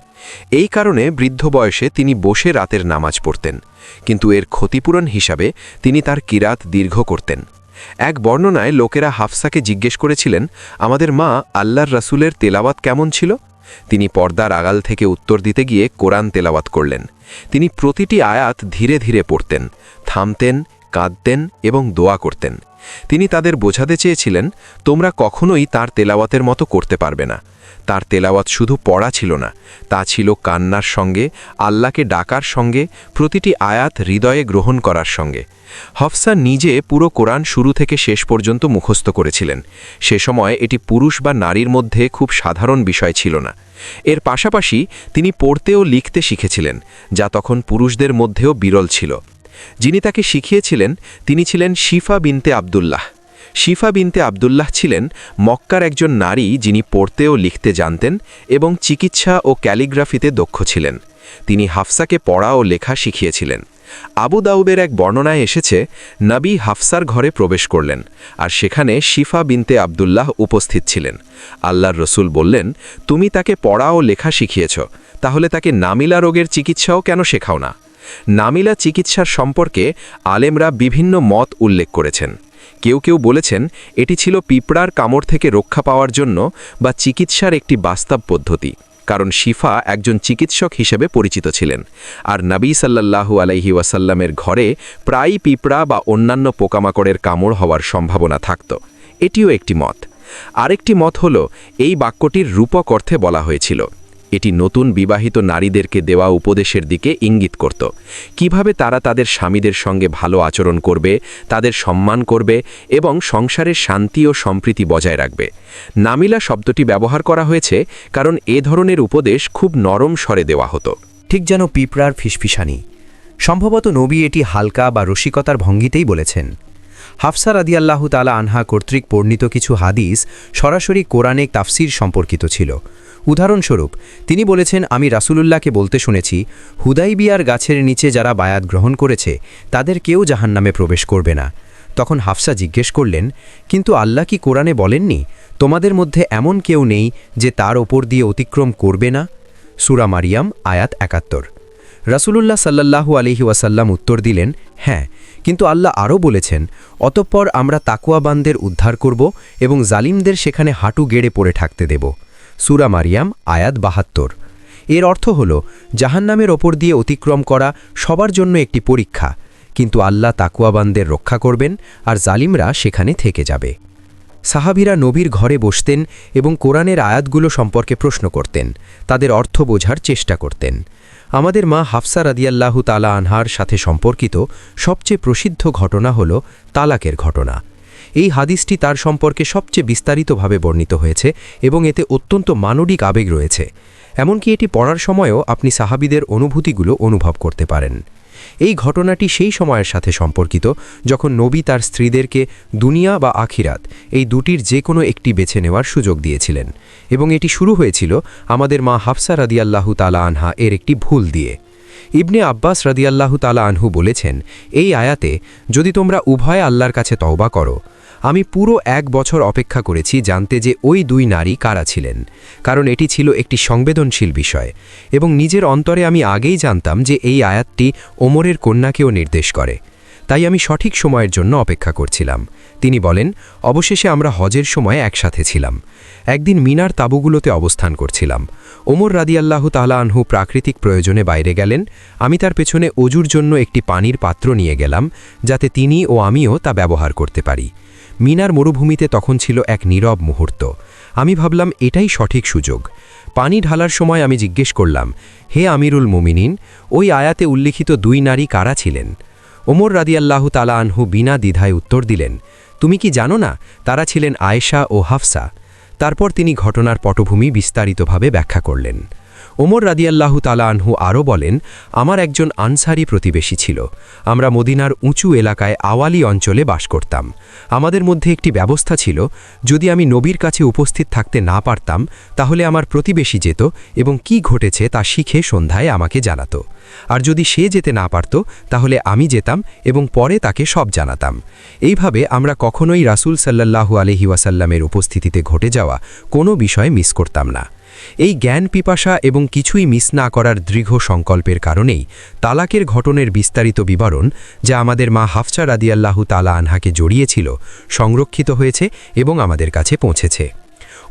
এই কারণে বৃদ্ধ বয়সে তিনি বসে রাতের নামাজ পড়তেন, কিন্তু এর ক্ষতিপূরণ হিসাবে তিনি তার কিরাত দীর্ঘ করতেন। এক বর্ণনায় লোকেরা হাফসাকে জিজ্ঞেস করেছিলেন, আমাদের মা আল্লাহর রাসূলের তেলাওয়াত কেমন ছিল? তিনি পর্দার আড়াল থেকে উত্তর দিতে গিয়ে কোরআন তেলাওয়াত করলেন। তিনি প্রতিটি আয়াত ধীরে ধীরে পড়তেন, থামতেন, কাঁদতেন এবং দোয়া করতেন। তিনি তাদের বোঝাতে চেয়েছিলেন, তোমরা কখনোই তার তেলাওয়াতের মতো করতে পারবে না। তার তেলাওয়াত শুধু পড়া ছিল না, তা ছিল কান্নার সঙ্গে, আল্লাহকে ডাকার সঙ্গে, প্রতিটি আয়াত হৃদয়ে গ্রহণ করার সঙ্গে। হাফসা নিজে পুরো কোরআন শুরু থেকে শেষ পর্যন্ত মুখস্থ করেছিলেন। সে সময় এটি পুরুষ বা নারীর মধ্যে খুব সাধারণ বিষয় ছিল না। এর পাশাপাশি তিনি পড়তে ও লিখতে শিখেছিলেন, যা তখন পুরুষদের মধ্যেও বিরল ছিল। যিনি তাকে শিখিয়েছিলেন তিনি ছিলেন শিফা বিনতে আব্দুল্লাহ। শিফা বিনতে আবদুল্লাহ ছিলেন মক্কার একজন নারী যিনি পড়তে ও লিখতে জানতেন এবং চিকিৎসা ও ক্যালিগ্রাফিতে দক্ষ ছিলেন। তিনি হাফসাকে পড়া ও লেখা শিখিয়েছিলেন। আবু দাউদের এক বর্ণনায় এসেছে, নবী হাফসার ঘরে প্রবেশ করলেন আর সেখানে শিফা বিনতে আবদুল্লাহ উপস্থিত ছিলেন। আল্লাহর রসুল বললেন, তুমি তাকে পড়া ও লেখা শিখিয়েছ, তাহলে তাকে নামিলা রোগের চিকিৎসাও কেন শেখাও না? নামিলা চিকিৎসার সম্পর্কে আলেমরা বিভিন্ন মত উল্লেখ করেছেন। কেউ কেউ বলেছেন এটি ছিল পিঁপড়ার কামড় থেকে রক্ষা পাওয়ার জন্য বা চিকিৎসার একটি বাস্তব পদ্ধতি, কারণ শিফা একজন চিকিৎসক হিসেবে পরিচিত ছিলেন আর নবী সাল্লাল্লাহু আলাইহি ওয়াসাল্লামের ঘরে প্রায়ই পিঁপড়া বা অন্যান্য পোকামাকড়ের কামড় হওয়ার সম্ভাবনা থাকত। এটিও একটি মত। আরেকটি মত হল এই বাক্যটির রূপক অর্থে বলা হয়েছিল। এটি নতুন বিবাহিত নারীদেরকে দেওয়া উপদেশের দিকে ইঙ্গিত করত, কিভাবে তারা তাদের স্বামীদের সঙ্গে ভালো আচরণ করবে, তাদের সম্মান করবে এবং সংসারের শান্তি ও সম্প্রীতি বজায় রাখবে। নামিলা শব্দটি ব্যবহার করা হয়েছে কারণ এ ধরনের উপদেশ খুব নরম স্বরে দেওয়া হতো, ঠিক যেন পিঁপড়ার ফিসফিসানি। সম্ভবত নবী এটি হালকা বা রসিকতার ভঙ্গিতেই বলেছেন। হাফসা রাদিয়াল্লাহু তাআলা আনহা কর্তৃক বর্ণিত কিছু হাদিস সরাসরি কোরআনে তাফসির সম্পর্কিত ছিল। উদাহরণস্বরূপ তিনি বলেছেন, আমি রাসূলুল্লাহকে বলতে শুনেছি, হুদাইবিয়ার গাছের নিচে যারা বায়াত গ্রহণ করেছে তাদের কেউ জাহান্নামে প্রবেশ করবে না। তখন হাফসা জিজ্ঞেস করলেন, কিন্তু আল্লাহ কি কোরআনে বলেননি তোমাদের মধ্যে এমন কেউ নেই যে তার ওপর দিয়ে অতিক্রম করবে না? সূরা মারিয়াম আয়াত ৭১। রাসূলুল্লাহ সাল্লাল্লাহু আলাইহি ওয়াসাল্লাম উত্তর দিলেন, হ্যাঁ, কিন্তু আল্লাহ আরও বলেছেন, অতঃপর আমরা তাকওয়াবানদের উদ্ধার করব এবং জালিমদের সেখানে হাঁটু গেড়ে পড়ে থাকতে দেব। সূরা মারিয়াম আয়াত ৭২। এর অর্থ হল জাহান্নামের ওপর দিয়ে অতিক্রম করা সবার জন্য একটি পরীক্ষা, কিন্তু আল্লাহ তাকওয়াবানদের রক্ষা করবেন আর জালিমরা সেখানে থেকে যাবে। সাহাবীরা নবীর ঘরে বসতেন এবং কোরআনের আয়াতগুলো সম্পর্কে প্রশ্ন করতেন, তাদের অর্থ বোঝার চেষ্টা করতেন। আমাদের মা হাফসা রাদিয়াল্লাহু তাআলা আনহার সাথে সম্পর্কিত সবচেয়ে প্রসিদ্ধ ঘটনা হল তালাকের ঘটনা। এই হাদিসটি তার সম্পর্কে সবচেয়ে বিস্তারিতভাবে বর্ণিত হয়েছে এবং এতে অত্যন্ত মানবিক আবেগ রয়েছে। এমনকি এটি পড়ার সময়ও আপনি সাহাবীদের অনুভূতিগুলো অনুভব করতে পারেন। এই ঘটনাটি সেই সময়ের সাথে সম্পর্কিত যখন নবী তার স্ত্রীদেরকে দুনিয়া বা আখিরাত এই দুটির যে কোনো একটি বেছে নেওয়ার সুযোগ দিয়েছিলেন, এবং এটি শুরু হয়েছিল আমাদের মা হাফসা রাদিয়াল্লাহু তাআলা আনহা এর একটি ভুল দিয়ে। ইবনে আব্বাস রাদিয়াল্লাহু তাআলা আনহু বলেছেন, এই আয়াতে যদি তোমরা উভয় আল্লাহর কাছে তওবা করো, আমি পুরো ১ বছর অপেক্ষা করেছি জানতে যে ওই দুই নারী কারা ছিলেন, কারণ এটি ছিল একটি সংবেদনশীল বিষয়, এবং নিজের অন্তরে আমি আগেই জানতাম যে এই আয়াতটি ওমরের কন্যাকেও নির্দেশ করে। তাই আমি সঠিক সময়ের জন্য অপেক্ষা করছিলাম। তিনি বলেন, অবশেষে আমরা হজের সময় একসাথে ছিলাম। একদিন মিনার তাঁবুগুলোতে অবস্থান করছিলাম। ওমর রাদিয়াল্লাহু তাআলা আনহু প্রাকৃতিক প্রয়োজনে বাইরে গেলেন। আমি তার পেছনে অজুর জন্য একটি পানির পাত্র নিয়ে গেলাম, যাতে তিনি ও আমিও তা ব্যবহার করতে পারি। মিনার মরুভূমিতে তখন ছিল এক নীরব মুহূর্ত। আমি ভাবলাম এটাই সঠিক সুযোগ। পানি ঢালার সময় আমি জিজ্ঞেস করলাম, হে আমিরুল মুমিনিন, ওই আয়াতে উল্লিখিত দুই নারী কারা ছিলেন? ওমর রাদিয়াল্লাহু তাআলা আনহু বিনা দ্বিধায় উত্তর দিলেন, তুমি কি জানো না তারা ছিলেন আয়েশা ও হাফসা? তারপর তিনি ঘটনার পটভূমি বিস্তারিতভাবে ব্যাখ্যা করলেন। ওমর রাদিয়াল্লাহু তাআলা আনহু আরও বলেন, আমার একজন আনসারি প্রতিবেশী ছিল। আমরা মদিনার উঁচু এলাকায় আওয়ালি অঞ্চলে বাস করতাম। আমাদের মধ্যে একটি ব্যবস্থা ছিল, যদি আমি নবীর কাছে উপস্থিত থাকতে না পারতাম তাহলে আমার প্রতিবেশী যেত এবং কি ঘটেছে তা শিখে সন্ধ্যায় আমাকে জানাতো। আর যদি সে যেতে না পারত তাহলে আমি যেতাম এবং পরে তাকে সব জানাতাম। এইভাবে আমরা কখনোই রাসূল সাল্লাল্লাহু আলাইহি ওয়াসাল্লামের উপস্থিতিতে ঘটে যাওয়া কোনো বিষয় মিস করতাম না। এই জ্ঞান পিপাসা এবং কিছুই মিস না করার দৃঢ় সংকল্পের কারণেই তালাকের ঘটনার বিস্তারিত বিবরণ, যা আমাদের মা হাফসা রাদিয়াল্লাহু তাআলা আনহাকে জড়িয়েছিল, সংরক্ষিত হয়েছে এবং আমাদের কাছে পৌঁছেছে।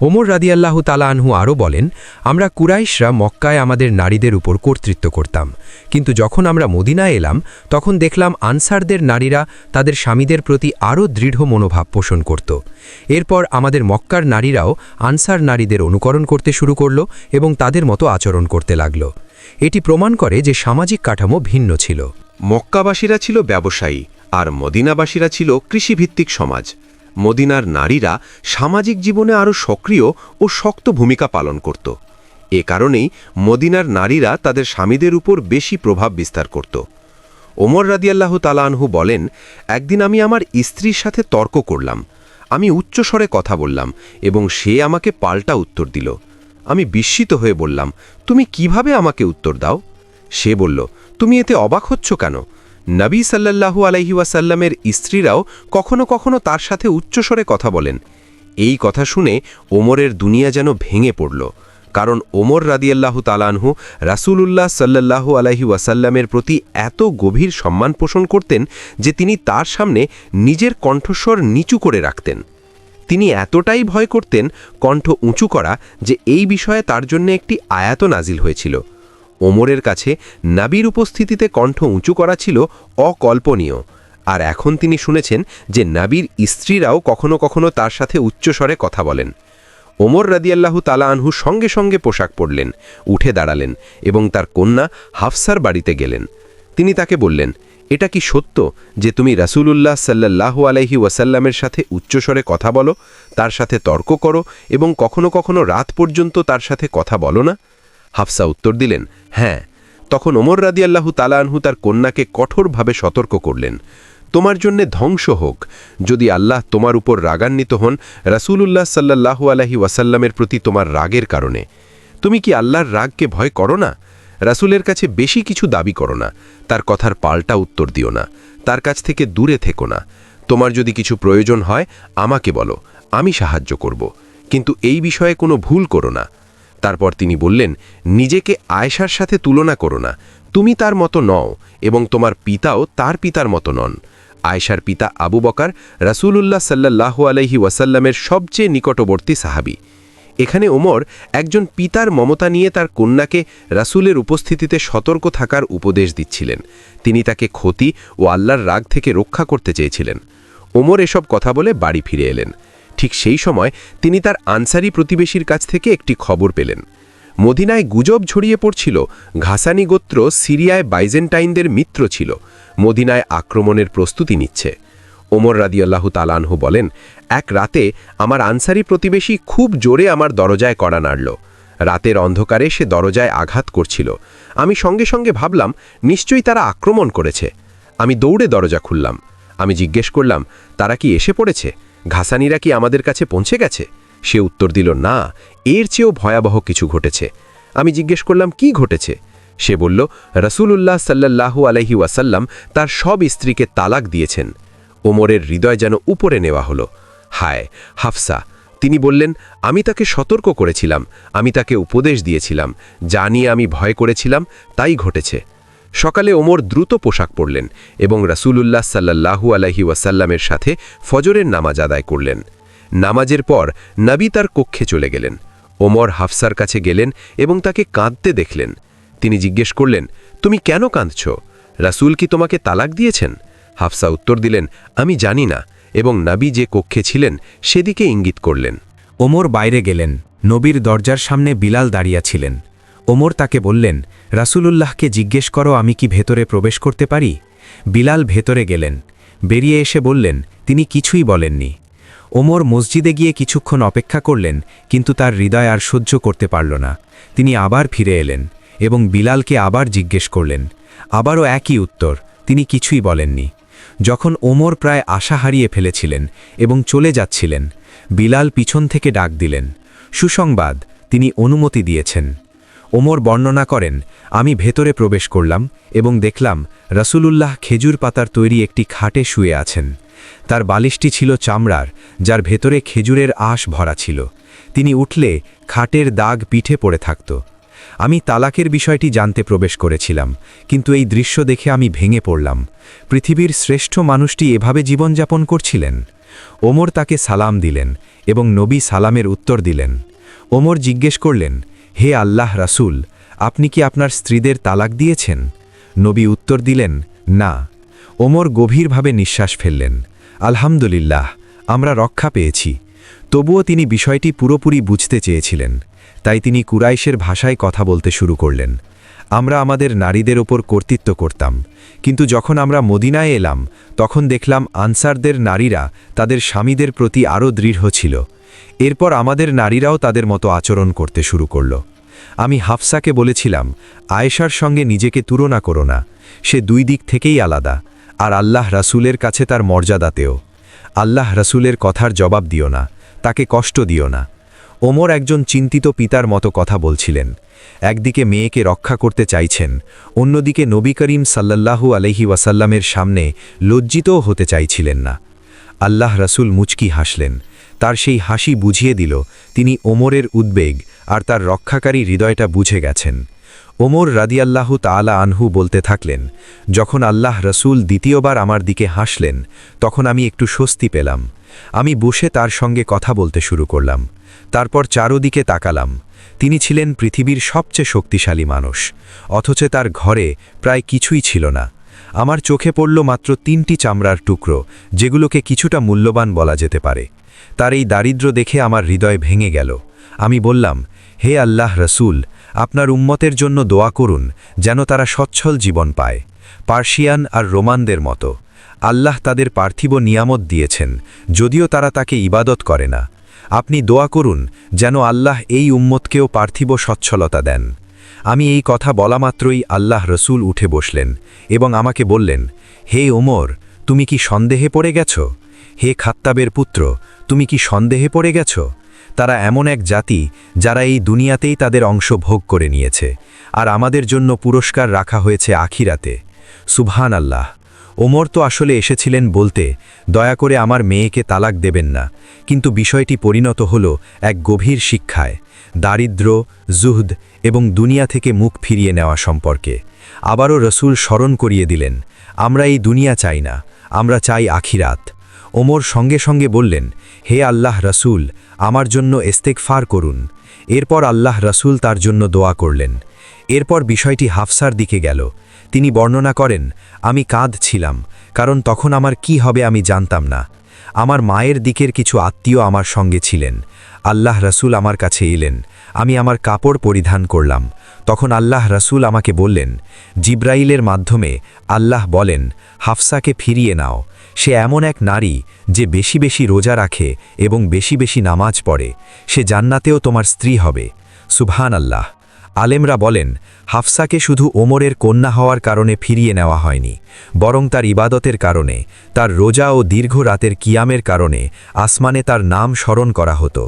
ওমর রাদিয়াল্লাহু তাআলা আনহু আরও বলেন, আমরা কুরাইশরা মক্কায় আমাদের নারীদের উপর কর্তৃত্ব করতাম, কিন্তু যখন আমরা মদিনায় এলাম তখন দেখলাম আনসারদের নারীরা তাদের স্বামীদের প্রতি আরও দৃঢ় মনোভাব পোষণ করত। এরপর আমাদের মক্কার নারীরাও আনসার নারীদের অনুকরণ করতে শুরু করল এবং তাদের মতো আচরণ করতে লাগল। এটি প্রমাণ করে যে সামাজিক কাঠামো ভিন্ন ছিল। মক্কাবাসীরা ছিল ব্যবসায়ী আর মদিনাবাসীরা ছিল কৃষিভিত্তিক সমাজ। মদিনার নারীরা সামাজিক জীবনে আরও সক্রিয় ও শক্ত ভূমিকা পালন করত। এ কারণেই মদিনার নারীরা তাদের স্বামীদের উপর বেশি প্রভাব বিস্তার করত। ওমর রাদিয়াল্লাহু তাআলা আনহু বলেন, একদিন আমি আমার স্ত্রীর সাথে তর্ক করলাম। আমি উচ্চস্বরে কথা বললাম এবং সে আমাকে পাল্টা উত্তর দিল। আমি বিস্মিত হয়ে বললাম, তুমি কিভাবে আমাকে উত্তর দাও? সে বলল, তুমি এতে অবাক হচ্ছ কেন? নবী সাল্লাল্লাহু আলাইহি ওয়াসাল্লামের স্ত্রীরাও কখনো কখনো তার সাথে উচ্চস্বরে কথা বলেন। এই কথা শুনে ওমরের দুনিয়া যেন ভেঙে পড়ল, কারণ ওমর রাদিয়াল্লাহু তাআলা আনহু রাসূলুল্লাহ সাল্লাল্লাহু আলাইহি ওয়াসাল্লামের প্রতি এত গভীর সম্মান পোষণ করতেন যে তিনি তার সামনে নিজের কণ্ঠস্বর নিচু করে রাখতেন। তিনি এতটাই ভয় করতেন কণ্ঠ উঁচু করা যে এই বিষয়ে তার জন্য একটি আয়াত নাজিল হয়েছিল। ওমরের কাছে নবীর উপস্থিতিতে কণ্ঠ উঁচু করা ছিল অকল্পনীয়, আর এখন তিনি শুনেছেন যে নবীর স্ত্রীরাও কখনো কখনো তার সাথে উচ্চস্বরে কথা বলেন। ওমর রাদিয়াল্লাহু তাআলা আনহু সঙ্গে সঙ্গে পোশাক পরলেন, উঠে দাঁড়ালেন এবং তার কন্যা হাফসার বাড়িতে গেলেন। তিনি তাকে বললেন, এটা কি সত্য যে তুমি রাসূলুল্লাহ সাল্লাল্লাহু আলাইহি ওয়াসাল্লামের সাথে উচ্চস্বরে কথা বলো, তার সাথে তর্ক করো এবং কখনো কখনো রাত পর্যন্ত তার সাথে কথা বলো না? হাফসা উত্তর দিলেন, হ্যাঁ। তখন ওমর রাদিয়াল্লাহু তাআলা আনহু তার কন্যাকে কঠোরভাবে সতর্ক করলেন, তোমার জন্যে ধ্বংস হোক যদি আল্লাহ তোমার উপর রাগান্বিত হন রাসূলুল্লাহ সাল্লাল্লাহু আলাইহি ওয়াসাল্লামের প্রতি তোমার রাগের কারণে। তুমি কি আল্লাহর রাগকে ভয় করো না? রাসূলের কাছে বেশি কিছু দাবি করো না, তার কথার পাল্টা উত্তর দিও না, তার কাছ থেকে দূরে থেকো না। তোমার যদি কিছু প্রয়োজন হয় আমাকে বলো, আমি সাহায্য করব, কিন্তু এই বিষয়ে কোনো ভুল করো না। তারপর তিনি বললেন, নিজেকে আয়েশার সাথে তুলনা করো না, তুমি তার মতো নও এবং তোমার পিতাও তার পিতার মতো নন। আয়েশার পিতা আবু বকর রাসূলুল্লাহ সাল্লাল্লাহু আলাইহি ওয়াসাল্লামের সবচেয়ে নিকটবর্তী সাহাবী। এখানে ওমর একজন পিতার মমতা নিয়ে তার কন্যাকে রাসূলের উপস্থিতিতে সতর্ক থাকার উপদেশ দিচ্ছিলেন। তিনি তাকে ক্ষতি ও আল্লাহর রাগ থেকে রক্ষা করতে চেয়েছিলেন। ওমর এসব কথা বলে বাড়ি ফিরে এলেন। ঠিক সেই সময় তিনি তার আনসারি প্রতিবেশীর কাছ থেকে একটি খবর পেলেন। মদিনায় গুজব ছড়িয়ে পড়ছিল ঘাসানি গোত্র সিরিয়ায় বাইজেন্টাইনদের মিত্র ছিল, মদিনায় আক্রমণের প্রস্তুতি নিচ্ছে। ওমর রাদিয়াল্লাহু তাআলা আনহু বলেন, এক রাতে আমার আনসারি প্রতিবেশী খুব জোরে আমার দরজায় কড়া নাড়ল। রাতের অন্ধকারে সে দরজায় আঘাত করছিল। আমি সঙ্গে সঙ্গে ভাবলাম নিশ্চয়ই তারা আক্রমণ করেছে। আমি দৌড়ে দরজা খুললাম। আমি জিজ্ঞেস করলাম, তারা কি এসে পড়েছে? ঘাসানিরা কি আমাদের কাছে পৌঁছে গেছে? সে উত্তর দিল, না, এর চেয়েও ভয়াবহ কিছু ঘটেছে। আমি জিজ্ঞেস করলাম, কি ঘটেছে? সে বলল, রাসূলুল্লাহ সাল্লাল্লাহু আলাইহি ওয়াসাল্লাম তার সব স্ত্রীকে তালাক দিয়েছেন। ওমরের হৃদয় যেন উপরে নেওয়া হলো। হায় হাফসা! তিনি বললেন, আমি তাকে সতর্ক করেছিলাম, আমি তাকে উপদেশ দিয়েছিলাম, যা নিয়ে আমি ভয় করেছিলাম তাই ঘটেছে। সকালে ওমর দ্রুত পোশাক পরলেন এবং রাসূলুল্লাহ সাল্লাল্লাহু আলাইহি ওয়াসাল্লামের সাথে ফজরের নামাজ আদায় করলেন। নামাজের পর নবী তার কক্ষে চলে গেলেন। ওমর হাফসার কাছে গেলেন এবং তাকে কাঁদতে দেখলেন। তিনি জিজ্ঞেস করলেন, তুমি কেন কাঁদছ? রাসূল কি তোমাকে তালাক দিয়েছেন? হাফসা উত্তর দিলেন, আমি জানি না, এবং নবী যে কক্ষে ছিলেন সেদিকে ইঙ্গিত করলেন। ওমর বাইরে গেলেন। নবীর দরজার সামনে বিলাল দাঁড়িয়েছিলেন। ওমর তাকে বললেন, রাসূলুল্লাহকে জিজ্ঞেস করো আমি কি ভেতরে প্রবেশ করতে পারি? বিলাল ভেতরে গেলেন। বেরিয়ে এসে বললেন, তিনি কিছুই বলেননি। ওমর মসজিদে গিয়ে কিছুক্ষণ অপেক্ষা করলেন, কিন্তু তার হৃদয় আর সহ্য করতে পারল না। তিনি আবার ফিরে এলেন এবং বিলালকে আবার জিজ্ঞেস করলেন। আবারও একই উত্তর, তিনি কিছুই বলেননি। যখন ওমর প্রায় আশা হারিয়ে ফেলেছিলেন এবং চলে যাচ্ছিলেন, বিলাল পিছন থেকে ডাক দিলেন। সুসংবাদ, তিনি অনুমতি দিয়েছেন। ওমর বর্ণনা করেন, আমি ভেতরে প্রবেশ করলাম এবং দেখলাম রাসূলুল্লাহ খেজুর পাতার তৈরি একটি খাটে শুয়ে আছেন। তার বালিশটি ছিল চামড়ার, যার ভেতরে খেজুরের আঁশ ভরা ছিল। তিনি উঠলে খাটের দাগ পিঠে পড়ে থাকত। আমি তালাকের বিষয়টি জানতে প্রবেশ করেছিলাম, কিন্তু এই দৃশ্য দেখে আমি ভেঙে পড়লাম। পৃথিবীর শ্রেষ্ঠ মানুষটি এভাবে জীবনযাপন করছিলেন। ওমর তাকে সালাম দিলেন এবং নবী সালামের উত্তর দিলেন। ওমর জিজ্ঞেস করলেন, হে আল্লাহ রাসূল, আপনি কি আপনার স্ত্রীদের তালাক দিয়েছেন? নবী উত্তর দিলেন, না। ওমর গভীরভাবে নিঃশ্বাস ফেললেন। আলহামদুলিল্লাহ, আমরা রক্ষা পেয়েছি। তবুও তিনি বিষয়টি পুরোপুরি বুঝতে চেয়েছিলেন। তাই তিনি কুরাইশের ভাষায় কথা বলতে শুরু করলেন। আমরা আমাদের নারীদের ওপর কর্তৃত্ব করতাম, কিন্তু যখন আমরা মদিনায় এলাম তখন দেখলাম আনসারদের নারীরা তাদের স্বামীদের প্রতি আরও দৃঢ় ছিল। এরপর আমাদের নারীরাও তাদের মতো আচরণ করতে শুরু করল। আমি হাফসাকে বলেছিলাম, আয়েশার সঙ্গে নিজেকে তুলনা করো না, সে দুই দিক থেকেই আলাদা, আর আল্লাহ রাসূলের কাছে তার মর্যাদাতেও। আল্লাহ রসুলের কথার জবাব দিও না, তাকে কষ্ট দিও না। ওমর একজন চিন্তিত পিতার মতো কথা বলছিলেন। একদিকে মেয়েকে রক্ষা করতে চাইছেন, অন্যদিকে নবী করিম সাল্লাল্লাহু আলাইহি ওয়াসাল্লামের সামনে লজ্জিতও হতে চাইছিলেন না। আল্লাহ রসুল মুচকি হাসলেন। তার সেই হাসি বুঝিয়ে দিল তিনি ওমরের উদ্বেগ আর তার রক্ষাকারী হৃদয়টা বুঝে গেছেন। ওমর রাদিয়াল্লাহু তাআলা আনহু বলতে থাকলেন, যখন আল্লাহ রসুল দ্বিতীয়বার আমার দিকে হাসলেন, তখন আমি একটু স্বস্তি পেলাম। আমি বসে তার সঙ্গে কথা বলতে শুরু করলাম। তারপর চারদিকে তাকালাম। তিনি ছিলেন পৃথিবীর সবচেয়ে শক্তিশালী মানুষ, অথচ তার ঘরে প্রায় কিছুই ছিল না। আমার চোখে পড়ল মাত্র 3টি চামড়ার টুকরো, যেগুলোকে কিছুটা মূল্যবান বলা যেতে পারে। তার এই দারিদ্র্য দেখে আমার হৃদয় ভেঙে গেল। আমি বললাম, হে আল্লাহ রসুল, আপনার উম্মতের জন্য দোয়া করুন যেন তারা সচ্ছল জীবন পায়, পার্সিয়ান আর রোমানদের মতো। আল্লাহ তাদের পার্থিব নিয়ামত দিয়েছেন, যদিও তারা তাকে ইবাদত করে না। আপনি দোয়া করুন যেন আল্লাহ এই উম্মতকেও পার্থিব সচ্ছলতা দেন। আমি এই কথা বলা মাত্রই আল্লাহ রসুল উঠে বসলেন এবং আমাকে বললেন, হে ওমর, তুমি কি সন্দেহে পড়ে গেছ? হে খাত্তাবের পুত্র, তুমি কি সন্দেহে পড়ে গেছ? তারা এমন এক জাতি যারা এই দুনিয়াতেই তাদের অংশ ভোগ করে নিয়েছে, আর আমাদের জন্য পুরস্কার রাখা হয়েছে আখিরাতে। সুবহান আল্লাহ। ওমর তো আসলে এসেছিলেন বলতে, দয়া করে আমার মেয়েকে তালাক দেবেন না, কিন্তু বিষয়টি পরিণত হল এক গভীর শিক্ষায়, দারিদ্র্য, জুহদ এবং দুনিয়া থেকে মুখ ফিরিয়ে নেওয়া সম্পর্কে। আবারও রসুল স্মরণ করিয়ে দিলেন, আমরা এই দুনিয়া চাই না, আমরা চাই আখিরাত। ওমর সঙ্গে সঙ্গে বললেন, হে আল্লাহ রসুল, আমার জন্য ইস্তেগফার করুন। এরপর আল্লাহ রসুল তার জন্য দোয়া করলেন। এরপর বিষয়টি হাফসার দিকে গেল। তিনি বর্ণনা করেন, আমি কাঁদছিলাম, কারণ তখন আমার কি হবে আমি জানতাম না। আমার মায়ের দিকের কিছু আত্মীয় আমার সঙ্গে ছিলেন। আল্লাহ রসুল আমার কাছে এলেন। আমি আমার কাপড় পরিধান করলাম। তখন আল্লাহ রসুল আমাকে বললেন, জিব্রাইলের মাধ্যমে আল্লাহ বলেন, হাফসাকে ফিরিয়ে নাও। সে এমন এক নারী যে বেশি বেশি রোজা রাখে এবং বেশি বেশি নামাজ পড়ে। সে জান্নাতেও তোমার স্ত্রী হবে। সুবহান আল্লাহ। আলেমরা বলেন, হাফসাকে শুধু ওমরের কন্যা হওয়ার কারণে ফিরিয়ে নেওয়া হয়নি, বরং তার ইবাদতের কারণে, তার রোজা ও দীর্ঘ রাতের কিয়ামের কারণে আসমানে তার নাম স্মরণ করা হতো।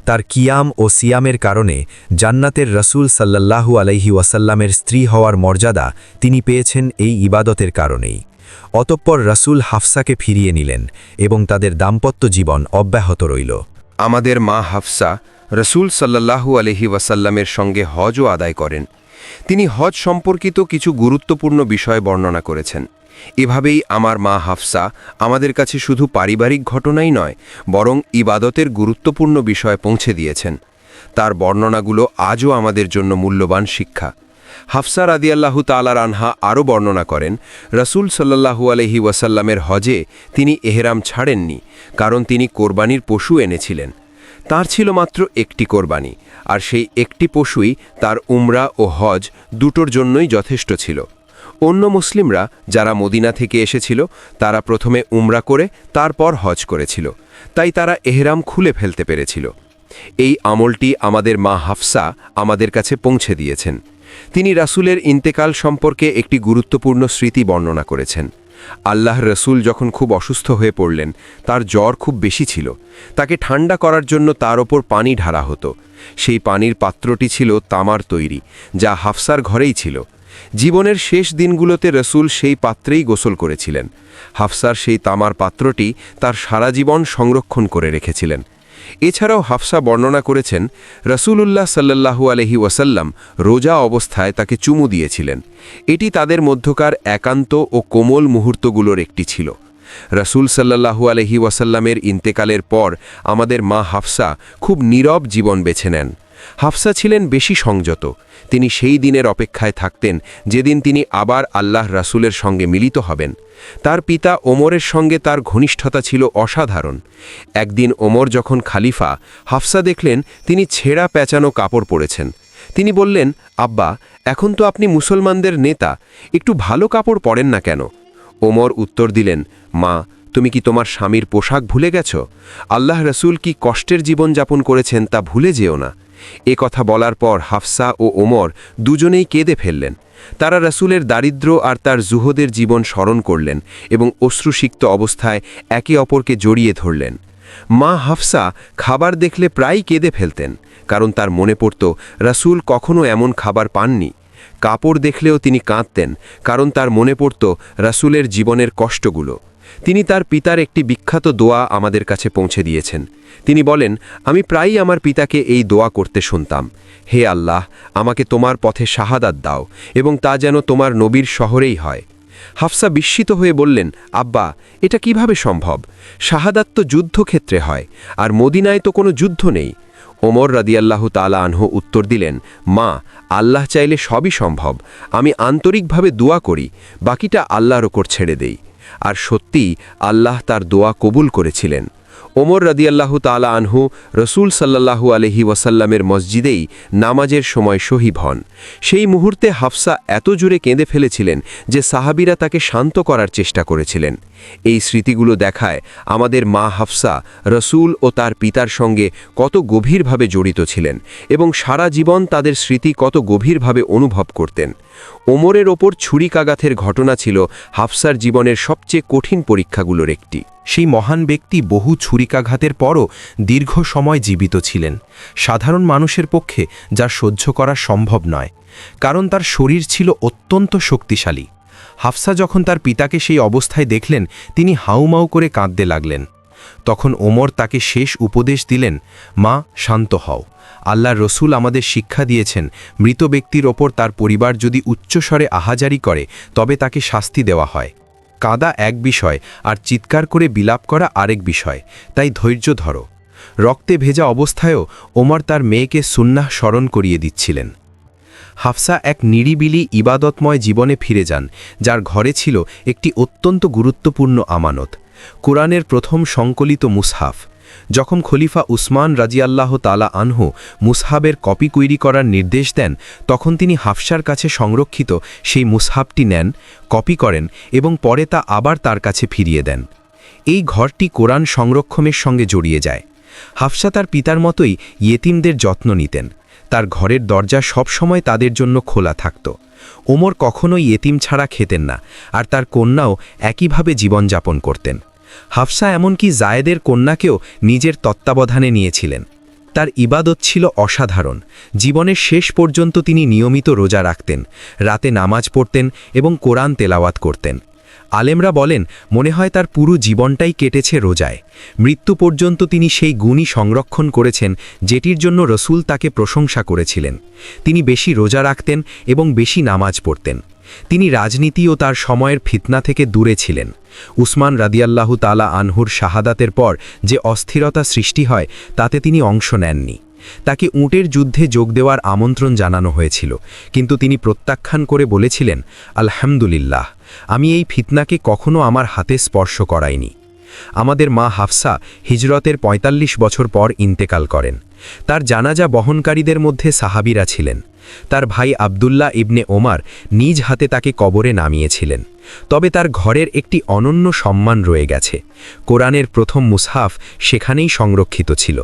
তার কিয়াম ও সিয়ামের কারণে জান্নাতের রসুল সাল্লাল্লাহু আলাইহি ওয়াসাল্লামের স্ত্রী হওয়ার মর্যাদা তিনি পেয়েছেন এই ইবাদতের কারণেই। অতঃপর রসুল হাফসাকে ফিরিয়ে নিলেন এবং তাদের দাম্পত্য জীবন অব্যাহত রইল। আমাদের মা হাফসা রসুল সাল্লাল্লাহু আলাইহি ওয়াসাল্লামের সঙ্গে হজও আদায় করেন। তিনি হজ সম্পর্কিত কিছু গুরুত্বপূর্ণ বিষয় বর্ণনা করেছেন। এভাবেই আমার মা হাফসা আমাদের কাছে শুধু পারিবারিক ঘটনাই নয়, বরং ইবাদতের গুরুত্বপূর্ণ বিষয় পৌঁছে দিয়েছেন। তার বর্ণনাগুলো আজও আমাদের জন্য মূল্যবান শিক্ষা। হাফসা রাদিয়াল্লাহু তাআলা আনহা আরও বর্ণনা করেন, রসুল সাল্লাল্লাহু আলাইহি ওয়াসাল্লামের হজে তিনি এহরাম ছাড়েননি, কারণ তিনি কোরবানির পশু এনেছিলেন। তার ছিল মাত্র একটি কোরবানি, আর সেই একটি পশুই তার উমরা ও হজ দুটোর জন্যই যথেষ্ট ছিল। অন্য মুসলিমরা যারা মদিনা থেকে এসেছিল তারা প্রথমে উমরা করে তারপর হজ করেছিল, তাই তারা এহরাম খুলে ফেলতে পেরেছিল। এই আমলটি আমাদের মা হাফসা আমাদের কাছে পৌঁছে দিয়েছেন। তিনি রাসূলের ইন্তেকাল সম্পর্কে একটি গুরুত্বপূর্ণ স্মৃতি বর্ণনা করেছেন। আল্লাহর রসুল যখন খুব অসুস্থ হয়ে পড়লেন, তার জ্বর খুব বেশি ছিল। তাকে ঠান্ডা করার জন্য তার ওপর পানি ঢালা হতো। সেই পানির পাত্রটি ছিল তামার তৈরি, যা হাফসার ঘরেই ছিল। জীবনের শেষ দিনগুলোতে রসুল সেই পাত্রেই গোসল করেছিলেন। হাফসার সেই তামার পাত্রটি তার সারা জীবন সংরক্ষণ করে রেখেছিলেন। এছাড়াও হাফসা বর্ণনা করেছেন, রসুলুল্লাহ সাল্লাল্লাহু আলাইহি ওয়াসাল্লাম রোজা অবস্থায় তাকে চুমু দিয়েছিলেন। এটি তাদের মধ্যকার একান্ত ও কোমল মুহূর্তগুলোর একটি ছিল। রসুল সাল্লাল্লাহু আলাইহি ওয়াসাল্লামের ইন্তেকালের পর আমাদের মা হাফসা খুব নীরব জীবন বেছে নেন। হাফসা ছিলেন বেশি সংযত। তিনি সেই দিনের অপেক্ষায় থাকতেন যেদিন তিনি আবার আল্লাহ রাসূলের সঙ্গে মিলিত হবেন। তার পিতা ওমরের সঙ্গে তার ঘনিষ্ঠতা ছিল অসাধারণ। একদিন ওমর যখন খালিফা, হাফসা দেখলেন তিনি ছেঁড়া পেঁচানো কাপড় পরেছেন। তিনি বললেন, আব্বা, এখন তো আপনি মুসলমানদের নেতা, একটু ভালো কাপড় পরেন না কেন? ওমর উত্তর দিলেন, মা, তুমি কি তোমার স্বামীর পোশাক ভুলে গেছ? আল্লাহ রসুল কি কষ্টের জীবন যাপন করেছেন তা ভুলে যেও না। এ কথা বলার পর হাফসা ও ওমর দুজনেই কেঁদে ফেললেন। তারা রাসূলের দারিদ্র্য আর তার জুহদের জীবন স্মরণ করলেন এবং অশ্রুসিক্ত অবস্থায় একে অপরকে জড়িয়ে ধরলেন। মা হাফসা খাবার দেখলে প্রায়ই কেঁদে ফেলতেন, কারণ তার মনে পড়ত রাসূল কখনো এমন খাবার পাননি। কাপড় দেখলেও তিনি কাঁদতেন, কারণ তার মনে পড়ত রাসূলের জীবনের কষ্টগুলো। তিনি তার পিতার একটি বিখ্যাত দোয়া আমাদের কাছে পৌঁছে দিয়েছেন। তিনি বলেন, আমি প্রায়ই আমার পিতাকে এই দোয়া করতে শুনতাম, হে আল্লাহ, আমাকে তোমার পথে শাহাদাত দাও এবং তা যেন তোমার নবীর শহরেই হয়। হাফসা বিস্মিত হয়ে বললেন, আব্বা, এটা কিভাবে সম্ভব? শাহাদাত তো যুদ্ধক্ষেত্রে হয়, আর মদিনায় তো কোনো যুদ্ধ নেই। ওমর রাদিয়াল্লাহু তাআলা আনহু উত্তর দিলেন, মা, আল্লাহ চাইলে সবই সম্ভব। আমি আন্তরিকভাবে দোয়া করি, বাকিটা আল্লাহর ওপর ছেড়ে দেই। আর সত্যিই আল্লাহ তার দোয়া কবুল করেছিলেন। ওমর রাদিয়াল্লাহু তাআলা আনহু রসুল সাল্লাল্লাহু আলাইহি ওয়াসাল্লামের মসজিদেই নামাজের সময় শহীদ হন। সেই মুহূর্তে হাফসা এত জোরে কেঁদে ফেলেছিলেন যে সাহাবীরা তাকে শান্ত করার চেষ্টা করেছিলেন। এই স্মৃতিগুলো দেখায় আমাদের মা হাফসা রসুল ও তার পিতার সঙ্গে কত গভীরভাবে জড়িত ছিলেন এবং সারা জীবন তাদের স্মৃতি কত গভীরভাবে অনুভব করতেন। ওমরের ওপর ছুরিকাঘাতের ঘটনা ছিল হাফসার জীবনের সবচেয়ে কঠিন পরীক্ষাগুলোর একটি। সেই মহান ব্যক্তি বহু ছুরিকাঘাতের পরও দীর্ঘ সময় জীবিত ছিলেন, সাধারণ মানুষের পক্ষে যা সহ্য করা সম্ভব নয়, কারণ তার শরীর ছিল অত্যন্ত শক্তিশালী। হাফসা যখন তার পিতাকে সেই অবস্থায় দেখলেন, তিনি হাউমাউ করে কাঁদতে লাগলেন। তখন ওমর তাকে শেষ উপদেশ দিলেন, মা, শান্ত হও। আল্লাহর রসুল আমাদের শিক্ষা দিয়েছেন, মৃত ব্যক্তির ওপর তার পরিবার যদি উচ্চস্বরে আহাজারি করে তবে তাকে শাস্তি দেওয়া হয়। কাঁদা এক বিষয় আর চিৎকার করে বিলাপ করা আরেক বিষয়, তাই ধৈর্য ধরো। রক্তে ভেজা অবস্থায়ও ওমর তার মেয়েকে সুন্নাহ স্মরণ করিয়ে দিচ্ছিলেন। হাফসা এক নিরিবিলি ইবাদতময় জীবনে ফিরে যান, যার ঘরে ছিল একটি অত্যন্ত গুরুত্বপূর্ণ আমানত, কুরআনের প্রথম সংকলিত মুসহাফ। যখন খলিফা উসমান রাজিয়াল্লাহ তাআলা আনহু মুসহাবের কপি তৈরি করার নির্দেশ দেন, তখন তিনি হাফসার কাছে সংরক্ষিত সেই মুসহাবটি নেন, কপি করেন এবং পরে তা আবার তার কাছে ফিরিয়ে দেন। এই ঘরটি কোরআন সংরক্ষণের সঙ্গে জড়িয়ে যায়। হাফসা তার পিতার মতোই ইয়েতিমদের যত্ন নিতেন। তার ঘরের দরজা সবসময় তাদের জন্য খোলা থাকত। ওমর কখনোই ইয়েতিম ছাড়া খেতেন না, আর তার কন্যাও একইভাবে জীবনযাপন করতেন। হাফসা এমনকি জায়েদের কন্যাকেও নিজের তত্ত্বাবধানে নিয়েছিলেন। তার ইবাদত ছিল অসাধারণ। জীবনের শেষ পর্যন্ত তিনি নিয়মিত রোজা রাখতেন, রাতে নামাজ পড়তেন এবং কোরআন তেলাওয়াত করতেন। আলেমরা বলেন, মনে হয় তার পুরো জীবনটাই কেটেছে রোজায়। মৃত্যু পর্যন্ত তিনি সেই গুণই সংরক্ষণ করেছেন যেটির জন্য রসুল তাকে প্রশংসা করেছিলেন। তিনি বেশি রোজা রাখতেন এবং বেশি নামাজ পড়তেন। তিনি রাজনীতি ও তার সময়ের ফিতনা থেকে দূরে ছিলেন। উসমান রাদিয়াল্লাহু তাআলা আনহুর শাহাদাতের পর যে অস্থিরতা সৃষ্টি হয় তাতে তিনি অংশ নেননি। তাকে উটের যুদ্ধে যোগ দেওয়ার আমন্ত্রণ জানানো হয়েছিল, কিন্তু তিনি প্রত্যাখ্যান করে বলেছিলেন, আলহামদুলিল্লাহ, আমি এই ফিতনাকে কখনো আমার হাতে স্পর্শ করাইনি। আমাদের মা হাফসা হিজরতের ৪৫ বছর পর ইন্তেকাল করেন। তার জানাজা বহনকারীদের মধ্যে সাহাবীরা ছিলেন। তার ভাই আব্দুল্লাহ ইবনে ওমর নিজ হাতে তাকে কবরে নামিয়েছিলেন। তবে তার ঘরের একটি অনন্য সম্মান রয়ে গেছে। কোরআনের প্রথম মুসহাফ সেখানেই সংরক্ষিত ছিল।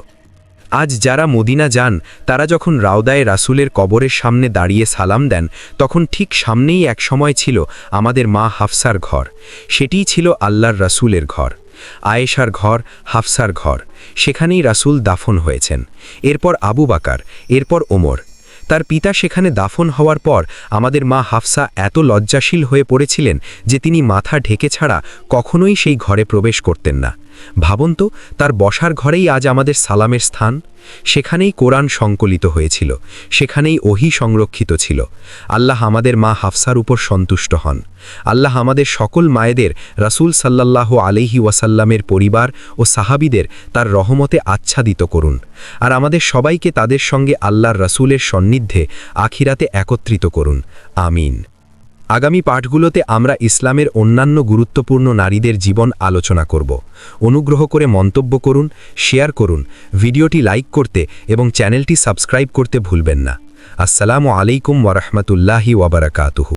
আজ যারা মদিনা যান, তারা যখন রাউদায়ে রাসূলের কবরের সামনে দাঁড়িয়ে সালাম দেন, তখন ঠিক সামনেই এক সময় ছিল আমাদের মা হাফসার ঘর। সেটিই ছিল আল্লাহর রাসূলের ঘর, আয়েশার ঘর, হাফসার ঘর। সেখানেই রাসূল দাফন হয়েছেন। এরপর আবু বকর, এরপর ওমর। তার পিতা সেখানে দাফন হওয়ার পর আমাদের মা হাফসা এত লজ্জাশীল হয়ে পড়েছিলেন যে তিনি মাথা ঢেকে ছাড়া কখনোই সেই ঘরে প্রবেশ করতেন না। ভাবুন তো, তার বসার ঘরেই আজ আমাদের সালামের স্থান। সেখানেই কোরআন সংকলিত হয়েছিল, সেখানেই ওহী সংরক্ষিত ছিল। আল্লাহ আমাদের মা হাফসার উপর সন্তুষ্ট হন। আল্লাহ আমাদের সকল মায়েদের রাসূল সাল্লাল্লাহু আলাইহি ওয়াসাল্লামের পরিবার ও সাহাবীদের তার রহমতে আচ্ছাদিত করুন, আর আমাদের সবাইকে তাদের সঙ্গে আল্লাহর রাসূলের সান্নিধ্যে আখিরাতে একত্রিত করুন। আমিন। আগামী পাঠগুলোতে আমরা ইসলামের অন্যান্য গুরুত্বপূর্ণ নারীদের জীবন আলোচনা করব। অনুগ্রহ করে মন্তব্য করুন, শেয়ার করুন, ভিডিওটি লাইক করতে এবং চ্যানেলটি সাবস্ক্রাইব করতে ভুলবেন না। আসসালামু আলাইকুম ওয়া রাহমাতুল্লাহি ওয়া বারাকাতুহু।